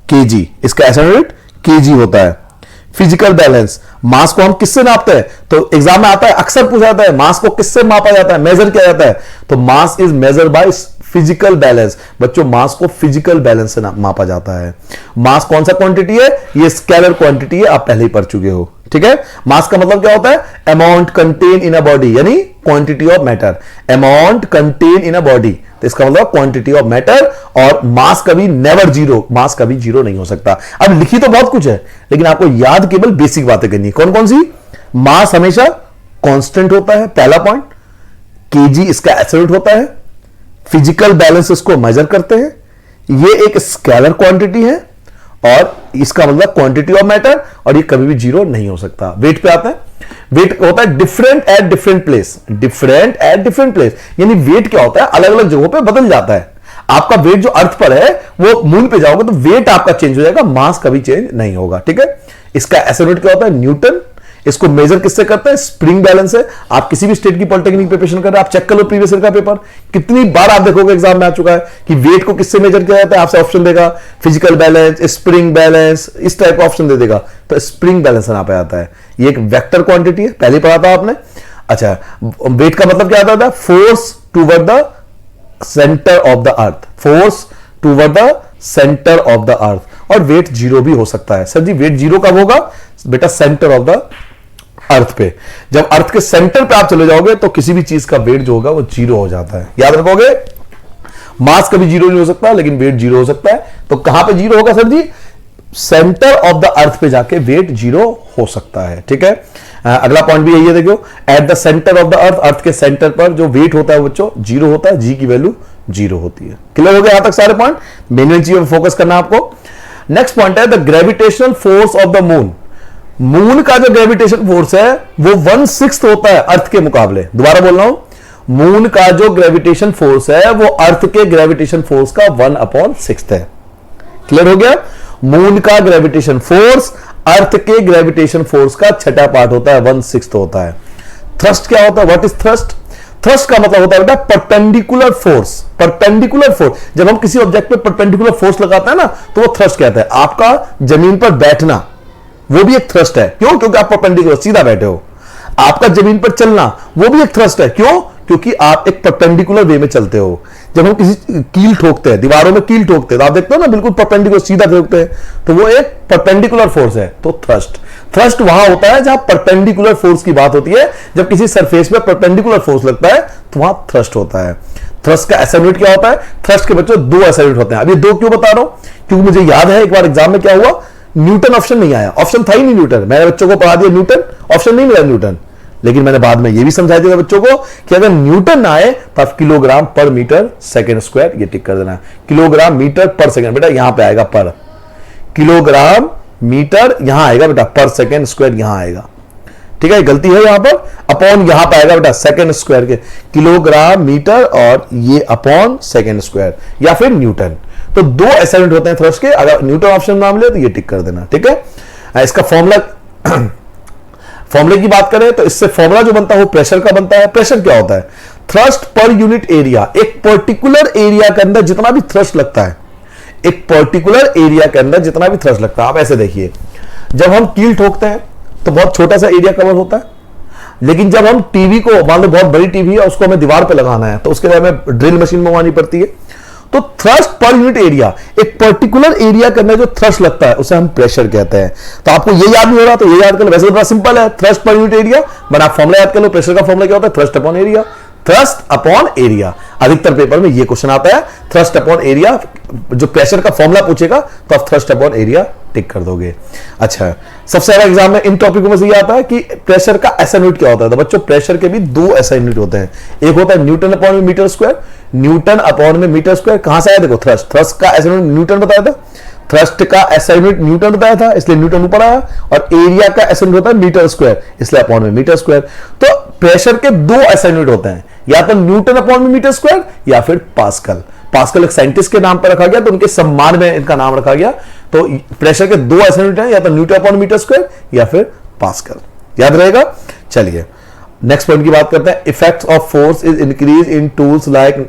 केजी, इसका ऐसा यूनिट केजी होता है। फिजिकल बैलेंस, मास को हम किससे नापते हैं? तो एग्जाम में आता है, अक्सर पूछा जाता है मास को किससे मापा जाता है, मेजर किया जाता है? तो mass is measure by physical balance. बच्चों मास को फिजिकल बैलेंस से मापा जाता है। मास कौन सा क्वांटिटी है? ये स्केलर क्वांटिटी है, आप पहले ही पढ़ चुके हो। ठीक है, मास का मतलब क्या होता है? Amount contain in a body, यानी quantity of matter. Amount contain in a body, तो इसका मतलब क्वांटिटी ऑफ मैटर। और मास कभी नेवर जीरो, मास कभी जीरो नहीं हो सकता। अब लिखी तो बहुत कुछ है, लेकिन आपको याद केवल बेसिक बातें करनी है। कौन कौन सी? मास हमेशा कांस्टेंट होता है, पहला पॉइंट। केजी इसका एब्सोल्यूट होता है। फिजिकल बैलेंस इसको मेजर करते हैं। ये एक स्केलर क्वांटिटी है, और इसका मतलब क्वांटिटी ऑफ मैटर, और ये कभी भी जीरो नहीं हो सकता। वेट पे आता है। वेट होता है डिफरेंट एट डिफरेंट प्लेस। यानी वेट क्या होता है? अलग अलग जगहों पे बदल जाता है। आपका वेट जो अर्थ पर है वो मून पे जाओगे तो वेट आपका चेंज हो जाएगा, मास कभी चेंज नहीं होगा। ठीक है, इसका ऐसा यूनिट क्या होता है? न्यूटन। इसको मेजर किससे करते हैं? स्प्रिंग बैलेंस है। आप किसी भी स्टेट की पॉलिटेक्निक प्रिपरेशन कर रहे हैं, आप चेक कर लो प्रीवियस ईयर का पेपर, कितनी बार आप देखोगे एग्जाम में आ चुका है कि वेट को किससे मेजर किया जाता है। आपसे ऑप्शन देगा फिजिकल बैलेंस, स्प्रिंग बैलेंस, इस टाइप का ऑप्शन दे देगा, तो स्प्रिंग बैलेंस यहाँ पे आता है। ये एक वेक्टर क्वांटिटी है, पहले पढ़ा था आपने। अच्छा, वेट का मतलब क्या आता है? Force toward the centre of the earth, force toward the centre of the अर्थ। और वेट जीरो भी हो सकता है। सर जी वेट जीरो कब होगा? बेटा सेंटर ऑफ द अर्थ पे। जब अर्थ के सेंटर पे आप चले जाओगे तो किसी भी चीज का वेट जो होगा वो जीरो हो जाता है। याद रखोगे, मास कभी जीरो नहीं हो सकता, लेकिन वेट जीरो हो सकता है। तो कहां पे जीरो होगा sir ji? Centre of the earth पे जाके वेट जीरो हो सकता है। ठीक है, अगला पॉइंट भी यही है। देखो, at the centre of the earth, earth के सेंटर पर जो वेट होता है बच्चों जीरो होता है, जी की वैल्यू जीरो होती है। क्लियर हो गया यहां तक सारे पॉइंट? मेन चीजों पर फोकस करना आपको। नेक्स्ट पॉइंट है the gravitational force of the moon. Moon का जो ग्रेविटेशन फोर्स है वो 1/6 होता है अर्थ के मुकाबले। दोबारा बोल रहा हूं, मून का जो ग्रेविटेशन फोर्स है वो अर्थ के ग्रेविटेशन फोर्स का 1/6 है। क्लियर हो गया? मून का ग्रेविटेशन फोर्स अर्थ के ग्रेविटेशन फोर्स का छठा पार्ट होता है, 1/6 होता है। थ्रस्ट क्या होता है? What is thrust? थ्रस्ट का मतलब होता है बेटा परपेंडिकुलर फोर्स। परपेंडिकुलर फोर्स, जब हम किसी ऑब्जेक्ट पे परपेंडिकुलर फोर्स लगाते हैं ना, तो वो थ्रस्ट कहता है। आपका जमीन पर बैठना वो भी एक थ्रस्ट है। क्यों? क्योंकि आप परपेंडिकुलर सीधा बैठे हो। आपका जमीन पर चलना वो भी एक थ्रस्ट है। क्यों? क्योंकि आप एक परपेंडिकुलर वे में चलते हो। जब हम किसी कील ठोकते हैं, दीवारों में कील ठोकते हैं, तो आप देखते हो ना बिल्कुल परपेंडिकुलर सीधा ठोकते हैं, तो वो एक परपेंडिकुलर फोर्स है। तो थ्रस्ट, थ्रस्ट वहां होता है जहां परपेंडिकुलर फोर्स की बात होती है। जब किसी सरफेस में परपेंडिकुलर फोर्स लगता है तो वहां थ्रस्ट होता है। थ्रस्ट का एसआई यूनिट क्या होता है? थ्रस्ट के बच्चों दो एसआई यूनिट होते हैं। अभी दो क्यों बता रहा हूं? क्योंकि मुझे याद है एक बार एग्जाम में क्या हुआ, न्यूटन ऑप्शन नहीं आया। ऑप्शन था ही नहीं न्यूटन। मैंने बच्चों को पढ़ा दिया न्यूटन, ऑप्शन नहीं मिला न्यूटन। लेकिन मैंने बाद में यह भी समझा दिया बच्चों को कि अगर न्यूटन ना आए तो आप किलोग्राम पर मीटर सेकंड स्क्वायर ये टिक कर देना। किलोग्राम मीटर पर सेकंड, बेटा यहां पे आएगा पर। किलोग्राम मीटर यहां आएगा बेटा, पर सेकंड स्क्वायर यहां आएगा। ठीक है, गलती है यहां पर। अपॉन यहां पे आएगा बेटा सेकंड स्क्वायर के, किलोग्राम मीटर और ये अपॉन सेकंड स्क्वायर या फिर न्यूटन। तो दो ऐसे यूनिट होते हैं थ्रस्ट के। अगर न्यूटन ऑप्शन नाम ले तो ये टिक कर देना। ठीक है, इसका फॉर्मूला फॉर्मूले की बात करें तो इससे फॉर्मूला जो बनता है वो प्रेशर का बनता है। प्रेशर क्या होता है? Thrust per unit area. एक पर्टिकुलर एरिया के अंदर जितना भी थ्रस्ट लगता है, एक पर्टिकुलर एरिया के अंदर जितना भी थ्रस्ट लगता है, आप ऐसे देखिए, जब हम कील ठोकते हैं तो बहुत छोटा सा एरिया कवर होता है। लेकिन जब हम टीवी को, मान लो बहुत बड़ी टीवी है, उसको हमें दीवार पे लगाना है तो उसके लिए हमें ड्रिल मशीन मंगवानी पड़ती है। तो थ्रस्ट पर यूनिट एरिया, एक पर्टिकुलर एरिया के अंदर जो थ्रस्ट लगता है उसे हम प्रेशर कहते हैं। तो आपको ये याद नहीं हो रहा तो ये याद कर लो। वैसे तो बड़ा सिंपल है, thrust per unit area, but आप फॉर्मूला याद कर लो। प्रेशर का फॉर्मूला क्या होता है? Thrust upon area. Thrust upon area, अधिकतर पेपर में ये क्वेश्चन आता है, थ्रस्ट अपॉन एरिया। जो प्रेशर का फॉर्मूला पूछेगा तो आप थ्रस्ट अपॉन एरिया टिक कर दोगे। अच्छा, सबसे ज्यादा एग्जाम में इन टॉपिकों में से ये आता है कि प्रेशर का एसआई यूनिट क्या होता है। तो बच्चों प्रेशर के भी दो एसआई यूनिट होते हैं। एक होता है न्यूटन अपॉन में मीटर स्क्वायर। न्यूटन अपॉन में मीटर स्क्वायर कहां से आया? देखो, थ्रस्ट, थ्रस्ट का एसआई यूनिट न्यूटन बताया था, थ्रस्ट का एसआई यूनिट न्यूटन बताया था, इसलिए न्यूटन ऊपर आया। और एरिया का एसआई यूनिट होता है मीटर स्क्वायर, इसलिए अपॉन में मीटर स्क्वायर। तो प्रेशर के दो एसआई यूनिट होते हैं, या तो न्यूटन अपॉन में मीटर स्क्वायर या फिर पास्कल। पास्कल एक साइंटिस्ट के नाम पर रखा गया, तो उनके सम्मान में इनका नाम रखा गया। तो प्रेशर के दो एसआई यूनिट हैं, या तो न्यूटन अपॉन मीटर स्क्वायर या फिर पास्कल। याद रहेगा। चलिए नेक्स्ट पॉइंट की बात करते हैं। Effects of force is increase in tools like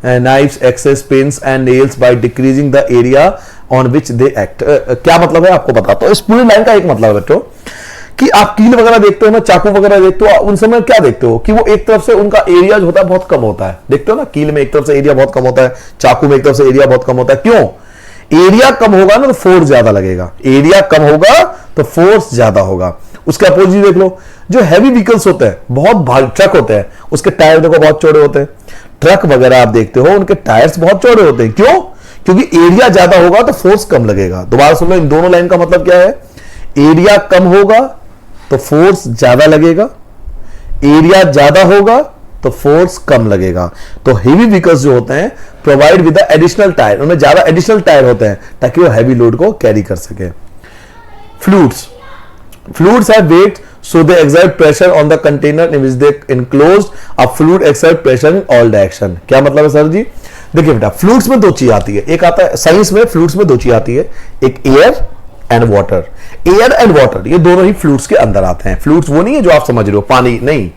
knives, axes, pins and nails by decreasing the area on which they act। क्या मतलब है आपको बताता हूं। इस पूरी लाइन का एक मतलब है बच्चों कि आप कील वगैरह देखते हो ना, चाकू वगैरह देखते हो, उन समय क्या देखते हो कि वो एक तरफ से उनका एरिया जो होता है बहुत कम होता है। देखते हो ना, कील में एक तरफ से एरिया बहुत कम होता है, चाकू में एक तरफ से एरिया बहुत कम होता है। क्यों? एरिया कम होगा ना तो फोर्स ज्यादा लगेगा। एरिया कम होगा तो फोर्स ज्यादा होगा। उसके अपोजिट देख लो, जो हैवी व्हीकल्स होते हैं, बहुत भारी ट्रक होते हैं, उसके टायर देखो बहुत चौड़े होते हैं। ट्रक वगैरह आप देखते हो उनके टायर्स बहुत चौड़े होते हैं। क्यों? क्योंकि एरिया ज्यादा होगा तो फोर्स कम लगेगा। दोबारा सुन लो, इन दोनों लाइन का मतलब क्या है? एरिया कम होगा तो फोर्स ज्यादा लगेगा, एरिया ज्यादा होगा तो फोर्स कम लगेगा। तो हेवी व्हीकल्स जो होते हैं प्रोवाइड विद एडिशनल टायर, उनमें ज्यादा एडिशनल टायर होते हैं ताकि वो हैवी लोड को कैरी कर सके। Fluids, fluids have weight so they exert pressure on the container in which they enclosed। a fluid exert pressure in all direction। क्या मतलब है सर जी? देखिए बेटा, फ्लूइड्स में दो चीज आती है। एक आता है साइंस में, फ्लूइड्स में दो चीज आती है, एक air and water. Air and water ये दोनों ही फ्लूइड्स के अंदर आते हैं। फ्लूइड्स वो नहीं है जो आप समझ रहे हो, पानी नहीं।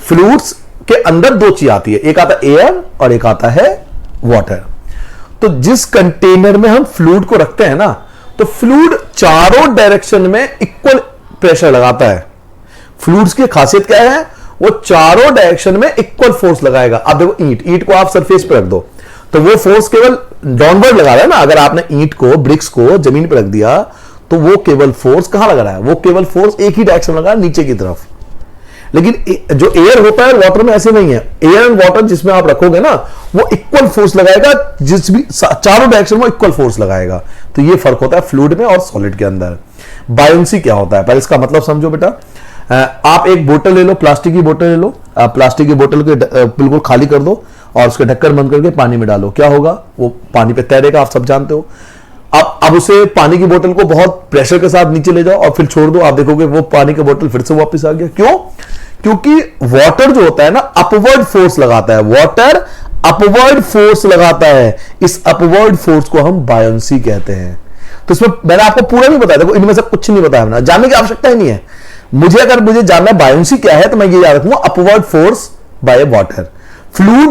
फ्लूइड्स के अंदर दो चीज आती है, एक आता है एयर और एक आता है वाटर। तो जिस कंटेनर में हम फ्लूइड को रखते हैं ना, तो फ्लूइड चारों डायरेक्शन में इक्वल प्रेशर लगाता है। फ्लूइड्स की खासियत क्या है? वो चारों डायरेक्शन में इक्वल फोर्स लगाएगा। अब देखो, ईंट को आप सरफेस पे रख दो तो वो फोर्स केवल डाउनवर्ड लगा रहा है ना। अगर आपने ईंट को, ब्रिक्स को जमीन पे रख दिया तो वो केवल फोर्स कहां लगा रहा है? वो केवल फोर्स एक ही डायरेक्शन लगा रहा है, नीचे की तरफ। लेकिन जो एयर होता है वाटर में ऐसे नहीं है। एयर एंड वाटर जिसमें आप रखोगे ना, वो इक्वल फोर्स लगाएगा, जिस भी चारों डायरेक्शन में इक्वल फोर्स लगाएगा। तो ये फर्क होता है फ्लूइड में और सॉलिड के अंदर। बायोंसी क्या होता है, पहले इसका मतलब समझो बेटा। आप एक बोतल ले लो, प्लास्टिक की बोतल ले लो, आप प्लास्टिक की बोतल को बिल्कुल खाली कर दो और उसके ढक्कन बंद करके पानी में डालो। क्या होगा? वो पानी पे तैरेगा, आप सब जानते हो। अब उसे पानी की बोतल को बहुत प्रेशर के साथ नीचे ले जाओ और फिर छोड़ दो, आप देखोगे वो पानी की बोतल फिर से वापस आ गया। क्यों? क्योंकि वाटर जो होता है ना, अपवर्ड फोर्स लगाता है। वाटर अपवर्ड फोर्स लगाता है। इस अपवर्ड फोर्स को हम बायोंसी कहते हैं। तो इसमें मैंने आपको पूरा नहीं बताया, देखो इनमें से कुछ नहीं बताया मैंने, जानने की आवश्यकता ही नहीं है मुझे। अगर मुझे जानना है बायोंसी क्या है तो मैं ये याद रखूंगा, upward force by water. Fluid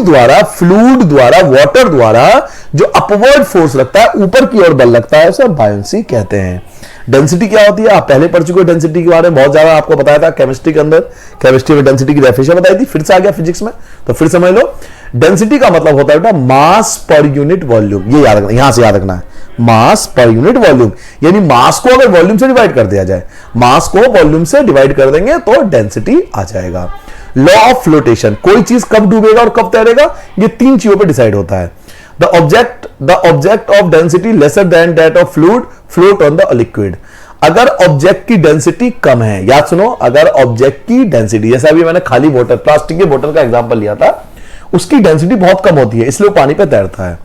द्वारा वाटर द्वारा जो अपवर्ड फोर्स लगता है, ऊपर की ओर बल लगता है, उसे बायोंसी कहते हैं। डेंसिटी क्या होती है आप पहले पढ़ चुके हो, डेंसिटी के बारे में बहुत ज्यादा आपको बताया था केमिस्ट्री के अंदर, केमिस्ट्री में डेंसिटी की डेफिनेशन बताई थी, फिर से आ गया फिजिक्स में, तो फिर समझ लो। डेंसिटी का मतलब होता है बेटा मास पर यूनिट वॉल्यूम, ये याद रखना, यहां से याद रखना है, मास पर यूनिट वॉल्यूम, यानी मास को अगर वॉल्यूम से डिवाइड कर दिया जाए, मास को वॉल्यूम से डिवाइड कर देंगे तो डेंसिटी आ जाएगा। लॉ ऑफ फ्लोटेशन, कोई चीज कब डूबेगा और कब तैरेगा, ये तीन चीजों पर डिसाइड होता है। The object of density lesser than that of fluid float on the liquid. अगर ऑब्जेक्ट की डेंसिटी कम है, याद सुनो, अगर ऑब्जेक्ट की डेंसिटी, जैसा अभी मैंने खाली बोतल, प्लास्टिक के बोतल का एग्जांपल लिया था, उसकी डेंसिटी बहुत कम होती है इसलिए वो पानी पे तैरता है।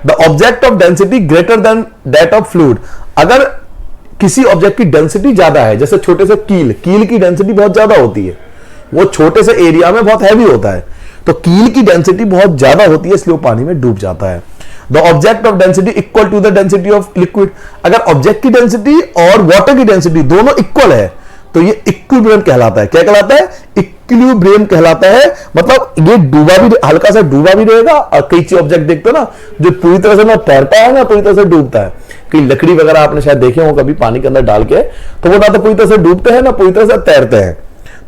The object of density greater than that of fluid, अगर किसी ऑब्जेक्ट की डेंसिटी ज्यादा है, जैसे छोटे से कील की डेंसिटी बहुत ज्यादा होती है, वो छोटे से एरिया में बहुत हैवी होता है, तो कील की डेंसिटी बहुत ज्यादा होती है इसलिए वो पानी में डूब जाता है। The object of density equal to the density of liquid, अगर ऑब्जेक्ट की डेंसिटी और वाटर की डेंसिटी दोनों इक्वल है तो ये इक्विलिब्रियम कहलाता है। क्या कहलाता है? इक्विलिब्रियम कहलाता है। मतलब ये डूबा भी, हल्का सा डूबा भी रहेगा, और कई चीज ऑब्जेक्ट देखते हो ना जो पूरी तरह से ना तैरता है ना पूरी तरह से डूबता है, कई लकड़ी वगैरह आपने शायद देखे हो कभी पानी के अंदर डाल के, तो वो ना तो पूरी तरह से डूबते हैं ना पूरी तरह से तैरते हैं।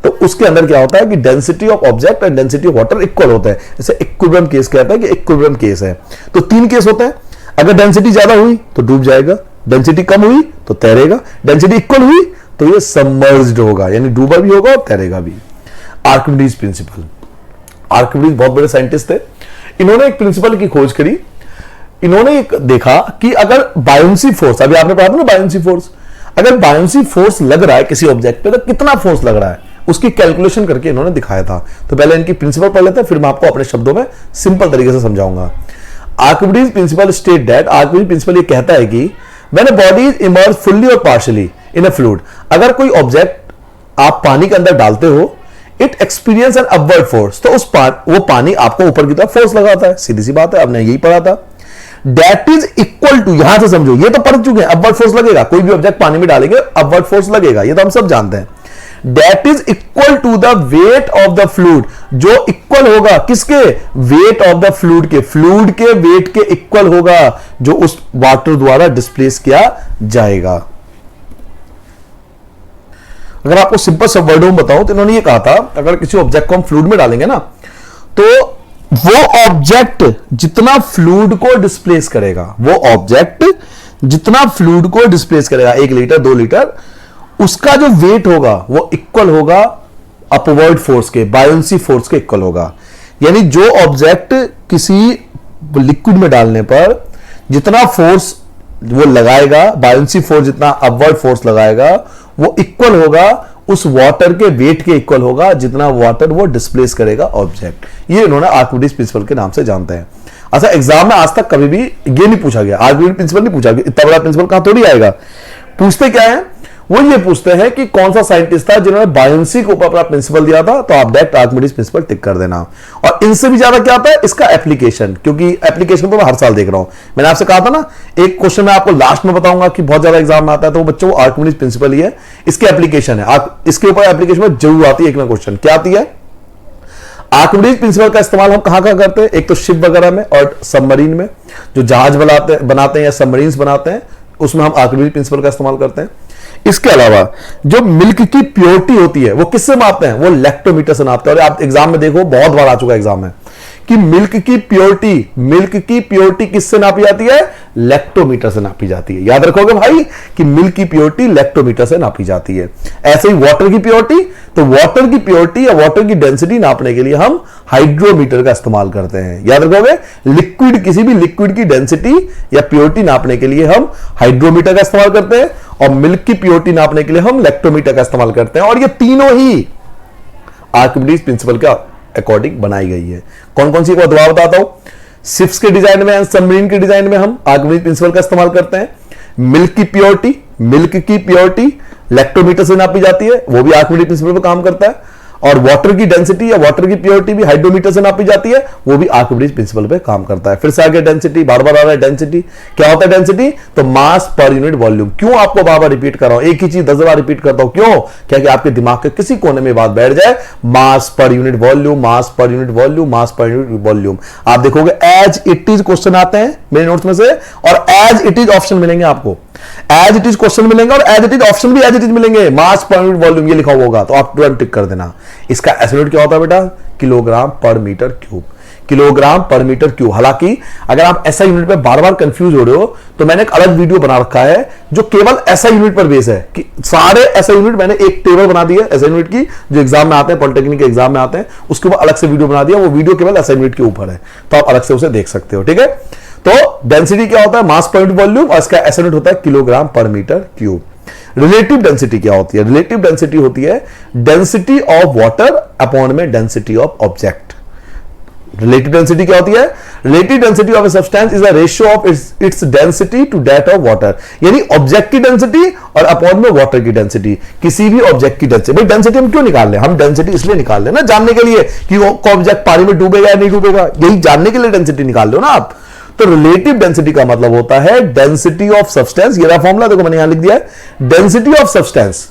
तो उसके अंदर क्या होता है कि density of object and density of water equal होता है, जैसे इक्विलिब्रियम केस कहता है कि इक्विलिब्रियम केस है। तो तीन केस होते हैं, अगर डेंसिटी ज्यादा हुई तो डूब जाएगा, डेंसिटी कम हुई तो तैरेगा, डेंसिटी इक्वल हुई तो ये सबमर्ज्ड होगा, यानी डूबा भी होगा और तैरेगा भी। आर्किमिडीज प्रिंसिपल, आर्किमिडीज बहुत बड़े साइंटिस्ट थे, इन्होंने एक प्रिंसिपल की खोज करी। इन्होंने एक देखा कि अगर बायोंसी फोर्स, अभी आपने पढ़ा था ना बायोंसी फोर्स, अगर बायोंसी फोर्स लग रहा है किसी ऑब्जेक्ट पे तो कितना फोर्स लग रहा है, उसकी कैलकुलेशन करके इन्होंने दिखाया था। तो पहले इनकी प्रिंसिपल पढ़ लेते हैं, फिर मैं आपको अपने शब्दों में सिंपल तरीके से समझाऊंगा। Archimedes principle state that, Archimedes principal ये कहता है कि when a body is emerge fully और पार्शियली इन अ फ्लूइड, अगर कोई ऑब्जेक्ट आप पानी के अंदर डालते हो, it experience an upward force, तो वो पानी आपको ऊपर की तरफ फोर्स लगाता है, सीधी सी बात है, आपने यही पढ़ा था। दैट इज इक्वल टू, यहां से समझो, ये तो पढ़ चुके हैं, अपवर्ड फोर्स लगेगा, कोई भी ऑब्जेक्ट पानी में डालेंगे अपवर्ड फोर्स लगेगा, ये तो हम सब जानते हैं। That is equal to the weight of the fluid, जो इक्वल होगा किसके? वेट ऑफ द फ्लूइड के, फ्लूइड के वेट के इक्वल होगा जो उस वाटर द्वारा डिस्प्लेस किया जाएगा। अगर आपको सिंपल सब वर्डों में बताऊं तो इन्होंने ये कहा था, अगर किसी ऑब्जेक्ट को हम फ्लूइड में डालेंगे ना, तो वो ऑब्जेक्ट जितना फ्लूइड को डिस्प्लेस करेगा, वो ऑब्जेक्ट जितना फ्लूइड को डिस्प्लेस करेगा, 1 लीटर 2 लीटर, उसका जो वेट होगा वो इक्वल होगा अपवर्ड फोर्स के, बायोंसी फोर्स के इक्वल होगा। यानी जो ऑब्जेक्ट किसी लिक्विड में डालने पर जितना फोर्स वो लगाएगा, बायोंसी फोर्स जितना अपवर्ड फोर्स लगाएगा, वो इक्वल होगा उस वाटर के वेट के इक्वल होगा जितना वाटर वो डिस्प्लेस करेगा ऑब्जेक्ट। ये इन्होंने आर्किमिडीज प्रिंसिपल के नाम से जानते हैं। अच्छा, एग्जाम में आज तक कभी भी ये नहीं पूछा गया, आर्किमिडीज प्रिंसिपल नहीं पूछा गया, इतना बड़ा प्रिंसिपल कहां थोड़ी आएगा। पूछते क्या है, वो ये पूछते हैं कि कौन सा साइंटिस्ट था जिन्होंने बायोंसी को अपना प्रिंसिपल दिया था, तो आप डायरेक्ट आर्किमिडीज प्रिंसिपल टिक कर देना। और इनसे भी ज्यादा क्या आता है, इसका एप्लीकेशन, क्योंकि एप्लीकेशन तो मैं हर साल देख रहा हूं। मैंने आपसे कहा था ना, एक क्वेश्चन मैं आपको लास्ट में बताऊंगा कि बहुत ज्यादा एग्जाम में आता है, तो बच्चों आर्किमिडीज प्रिंसिपल ही है, इसके एप्लीकेशन है। आप इसके ऊपर एप्लीकेशन में जरूर आती है एक ना क्वेश्चन, क्या आती है? आर्किमिडीज प्रिंसिपल का इस्तेमाल हम कहां करते हैं? एक तो शिप वगैरह में और सबमरीन में, जो जहाज बनाते हैं या सबमरीन्स बनाते हैं, उसमें हम आर्किमिडीज प्रिंसिपल का इस्तेमाल करते हैं। इसके अलावा जो मिल्क की प्योरिटी होती है वो किससे मापते हैं? वो लैक्टोमीटर से नापते हैं। और आप एग्जाम में देखो, बहुत बार आ चुका है एग्जाम में कि मिल्क की प्योरिटी किससे नापी जाती है? लैक्टोमीटर से नापी जाती है। याद रखोगे भाई कि मिल्क की प्योरिटी लैक्टोमीटर से नापी जाती है। ऐसे ही वाटर की प्योरिटी, तो वाटर की प्योरिटी या वाटर की डेंसिटी नापने के लिए हम हाइड्रोमीटर का इस्तेमाल करते हैं। याद रखोगे, लिक्विड, किसी भी लिक्विड की डेंसिटी या प्योरिटी नापने के लिए हम हाइड्रोमीटर का इस्तेमाल करते हैं, और मिल्क की प्योरिटी नापने के लिए हम लैक्टोमीटर का इस्तेमाल करते हैं। और ये तीनों ही आर्किमिडीज प्रिंसिपल का अकॉर्डिंग बनाई गई है। कौन कौन सी को दोबारा बताता हूं। शिप्स के डिजाइन में, सबमरीन के डिजाइन में हम आर्किमिडीज प्रिंसिपल का इस्तेमाल करते हैं। मिल्क की प्योरिटी लैक्टोमीटर से नापी जाती है, वो भी आर्किमिडीज प्रिंसिपल पर काम करता है। और वाटर की डेंसिटी या वाटर की प्योरिटी भी हाइड्रोमीटर से नापी जाती है, वो भी आर्किमिडीज प्रिंसिपल पे काम करता है। फिर से आगे डेंसिटी, बार बार आ रहा है डेंसिटी, क्या होता है डेंसिटी? तो मास पर यूनिट वॉल्यूम। क्यों आपको बार बार रिपीट कर रहा हूं, एक ही चीज 10 बार रिपीट करता हूं, क्यों? क्या कि आपके दिमाग के किसी कोने में बात बैठ जाए, मास पर यूनिट वॉल्यूम, मास पर यूनिट वॉल्यूम, मास पर यूनिट वॉल्यूम। आप देखोगे एज इट इज क्वेश्चन आते हैं मेरे नोट्स में से, और एज इट इज ऑप्शन मिलेंगे आपको, एज इट इज क्वेश्चन मिलेंगे और एज इट इज ऑप्शन भी एज इट इज मिलेंगे। मास पर यूनिट वॉल्यूम ये लिखा हुआ होगा, तो आप तुरंत टिक कर देना। इसका एसआई यूनिट क्या होता है बेटा? किलोग्राम पर मीटर क्यूब, किलोग्राम पर मीटर क्यूब। हालांकि अगर आप एसआई यूनिट पे बार बार कंफ्यूज हो रहे हो तो मैंने एक अलग वीडियो बना रखा है जो केवल एसआई यूनिट पर बेस है, कि सारे एसआई यूनिट मैंने एक टेबल बना दी है एसआई यूनिट की, जो एग्जाम में आते हैं, पॉलिटेक्निक के एग्जाम में आते हैं, उसके ऊपर अलग से वीडियो बना दिया। वो वीडियो केवल एसआई यूनिट के ऊपर है, तो आप अलग से उसे देख सकते हो, ठीक है। तो डेंसिटी क्या होता है? मास पर यूनिट वॉल्यूम, और इसका एसआई यूनिट होता है किलोग्राम पर मीटर क्यूब। रिलेटिव डेंसिटी क्या होती है? रिलेटिव डेंसिटी होती है डेंसिटी ऑफ वाटर अपॉन में density of object. Relative density क्या होती है? Relative density of a substance is a ratio of its density to that of water, यानी ऑब्जेक्ट की डेंसिटी और अपॉन में वाटर की डेंसिटी। किसी भी ऑब्जेक्ट की डेंसिटी, भाई डेंसिटी हम क्यों निकाल रहे हैं? हम डेंसिटी इसलिए निकाल रहे हैं ना, जानने के लिए कि वो ऑब्जेक्ट पानी में डूबेगा या नहीं डूबेगा, यही जानने के लिए डेंसिटी निकाल रहे हो ना आप। तो रिलेटिव डेंसिटी का मतलब होता है डेंसिटी ऑफ सब्सटेंस, ये रहा फॉर्मूला, देखो मैंने यहां लिख दिया है, डेंसिटी ऑफ सब्सटेंस,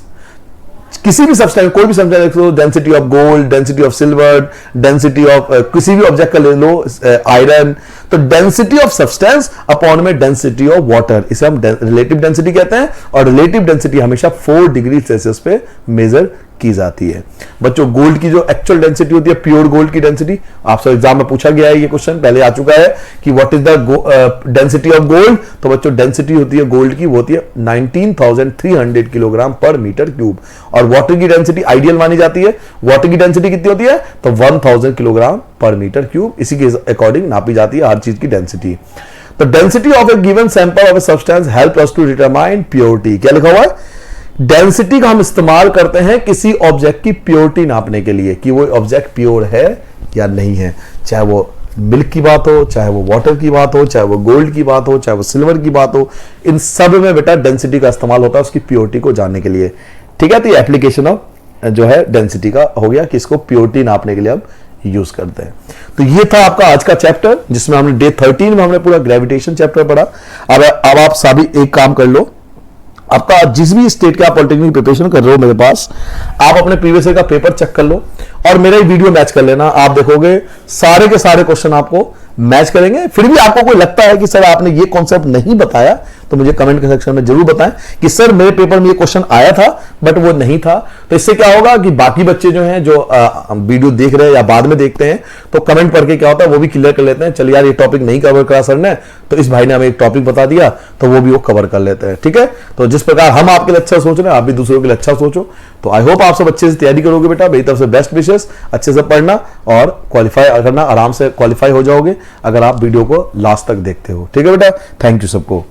किसी भी सब्सटेंस, कोई भी substance, density of gold, density of silver, density of किसी भी ऑब्जेक्ट का ले लो, आयरन, तो डेंसिटी ऑफ सब्सटेंस अपॉन में डेंसिटी ऑफ वाटर, इसे हम रिलेटिव डेंसिटी कहते हैं। और रिलेटिव डेंसिटी हमेशा 4 डिग्री सेल्सियस पे मेजर की जाती है। बच्चों गोल्ड की जो एक्चुअल डेंसिटी होती है, प्योर गोल्ड की डेंसिटी, आपसे एग्जाम में पूछा गया है, ये क्वेश्चन पहले आ चुका है कि what is the density of gold. तो बच्चों डेंसिटी होती है गोल्ड की, वो होती है 19,300 किलोग्राम पर मीटर क्यूब। और वाटर की डेंसिटी आइडियल मानी जाती है, वाटर की डेंसिटी कितनी होती है? तो 1000 किलोग्राम पर मीटर क्यूब, इसी के अकॉर्डिंग नापी जाती है हर चीज की डेंसिटी। तो density of a given sample of a substance help us to determine purity. क्या लिखा हुआ है? डेंसिटी का हम इस्तेमाल करते हैं किसी ऑब्जेक्ट की प्योरिटी नापने के लिए, कि वो ऑब्जेक्ट प्योर है या नहीं है। चाहे वो मिल्क की बात हो, चाहे वो वाटर की बात हो, चाहे वो गोल्ड की बात हो, चाहे वो सिल्वर की बात हो, इन सब में बेटा डेंसिटी का इस्तेमाल होता है उसकी प्योरिटी को जानने के लिए, ठीक है। तो ये एप्लीकेशन ऑफ जो है डेंसिटी का हो गया कि इसको प्योरिटी नापने के लिए हम यूज करते हैं। तो ये था आपका आज का चैप्टर, जिसमें हमने डे 13 में हमने पूरा ग्रेविटेशन चैप्टर पढ़ा। अब आप सभी एक काम कर लो, आपका जिस भी स्टेट के आप पॉलिटेक्निक प्रिपरेशन कर रहे हो, मेरे पास आप अपने प्रीवियस ईयर का पेपर चेक कर लो और मेरा वीडियो मैच कर लेना। आप देखोगे सारे के सारे क्वेश्चन आपको मैच करेंगे। फिर भी आपको कोई लगता है कि सर आपने ये कॉन्सेप्ट नहीं बताया, तो मुझे कमेंट के सेक्शन में जरूर बताएं कि सर मेरे पेपर में ये क्वेश्चन आया था बट वो नहीं था। तो इससे क्या होगा कि बाकी बच्चे जो हैं, जो वीडियो देख रहे हैं या बाद में देखते हैं, तो कमेंट करके क्या होता है वो भी क्लियर कर लेते हैं, चल यार ये टॉपिक नहीं कवर करा सर ने, तो इस भाई ने हमें एक टॉपिक बता दिया, तो वो भी वो कवर कर लेते हैं, ठीक है। तो जिस प्रकार हम आपके लिए अच्छा सोच रहे हैं, आप भी दूसरों के लिए अच्छा सोचो। तो आई होप आप सब अच्छे से तैयारी करोगे बेटा, मेरी तरफ से बेस्ट विशेष, अच्छे से पढ़ना और क्वालिफाई करना, आराम से क्वालिफाई हो जाओगे अगर आप वीडियो को लास्ट तक देखते हो, ठीक है बेटा। थैंक यू सबको।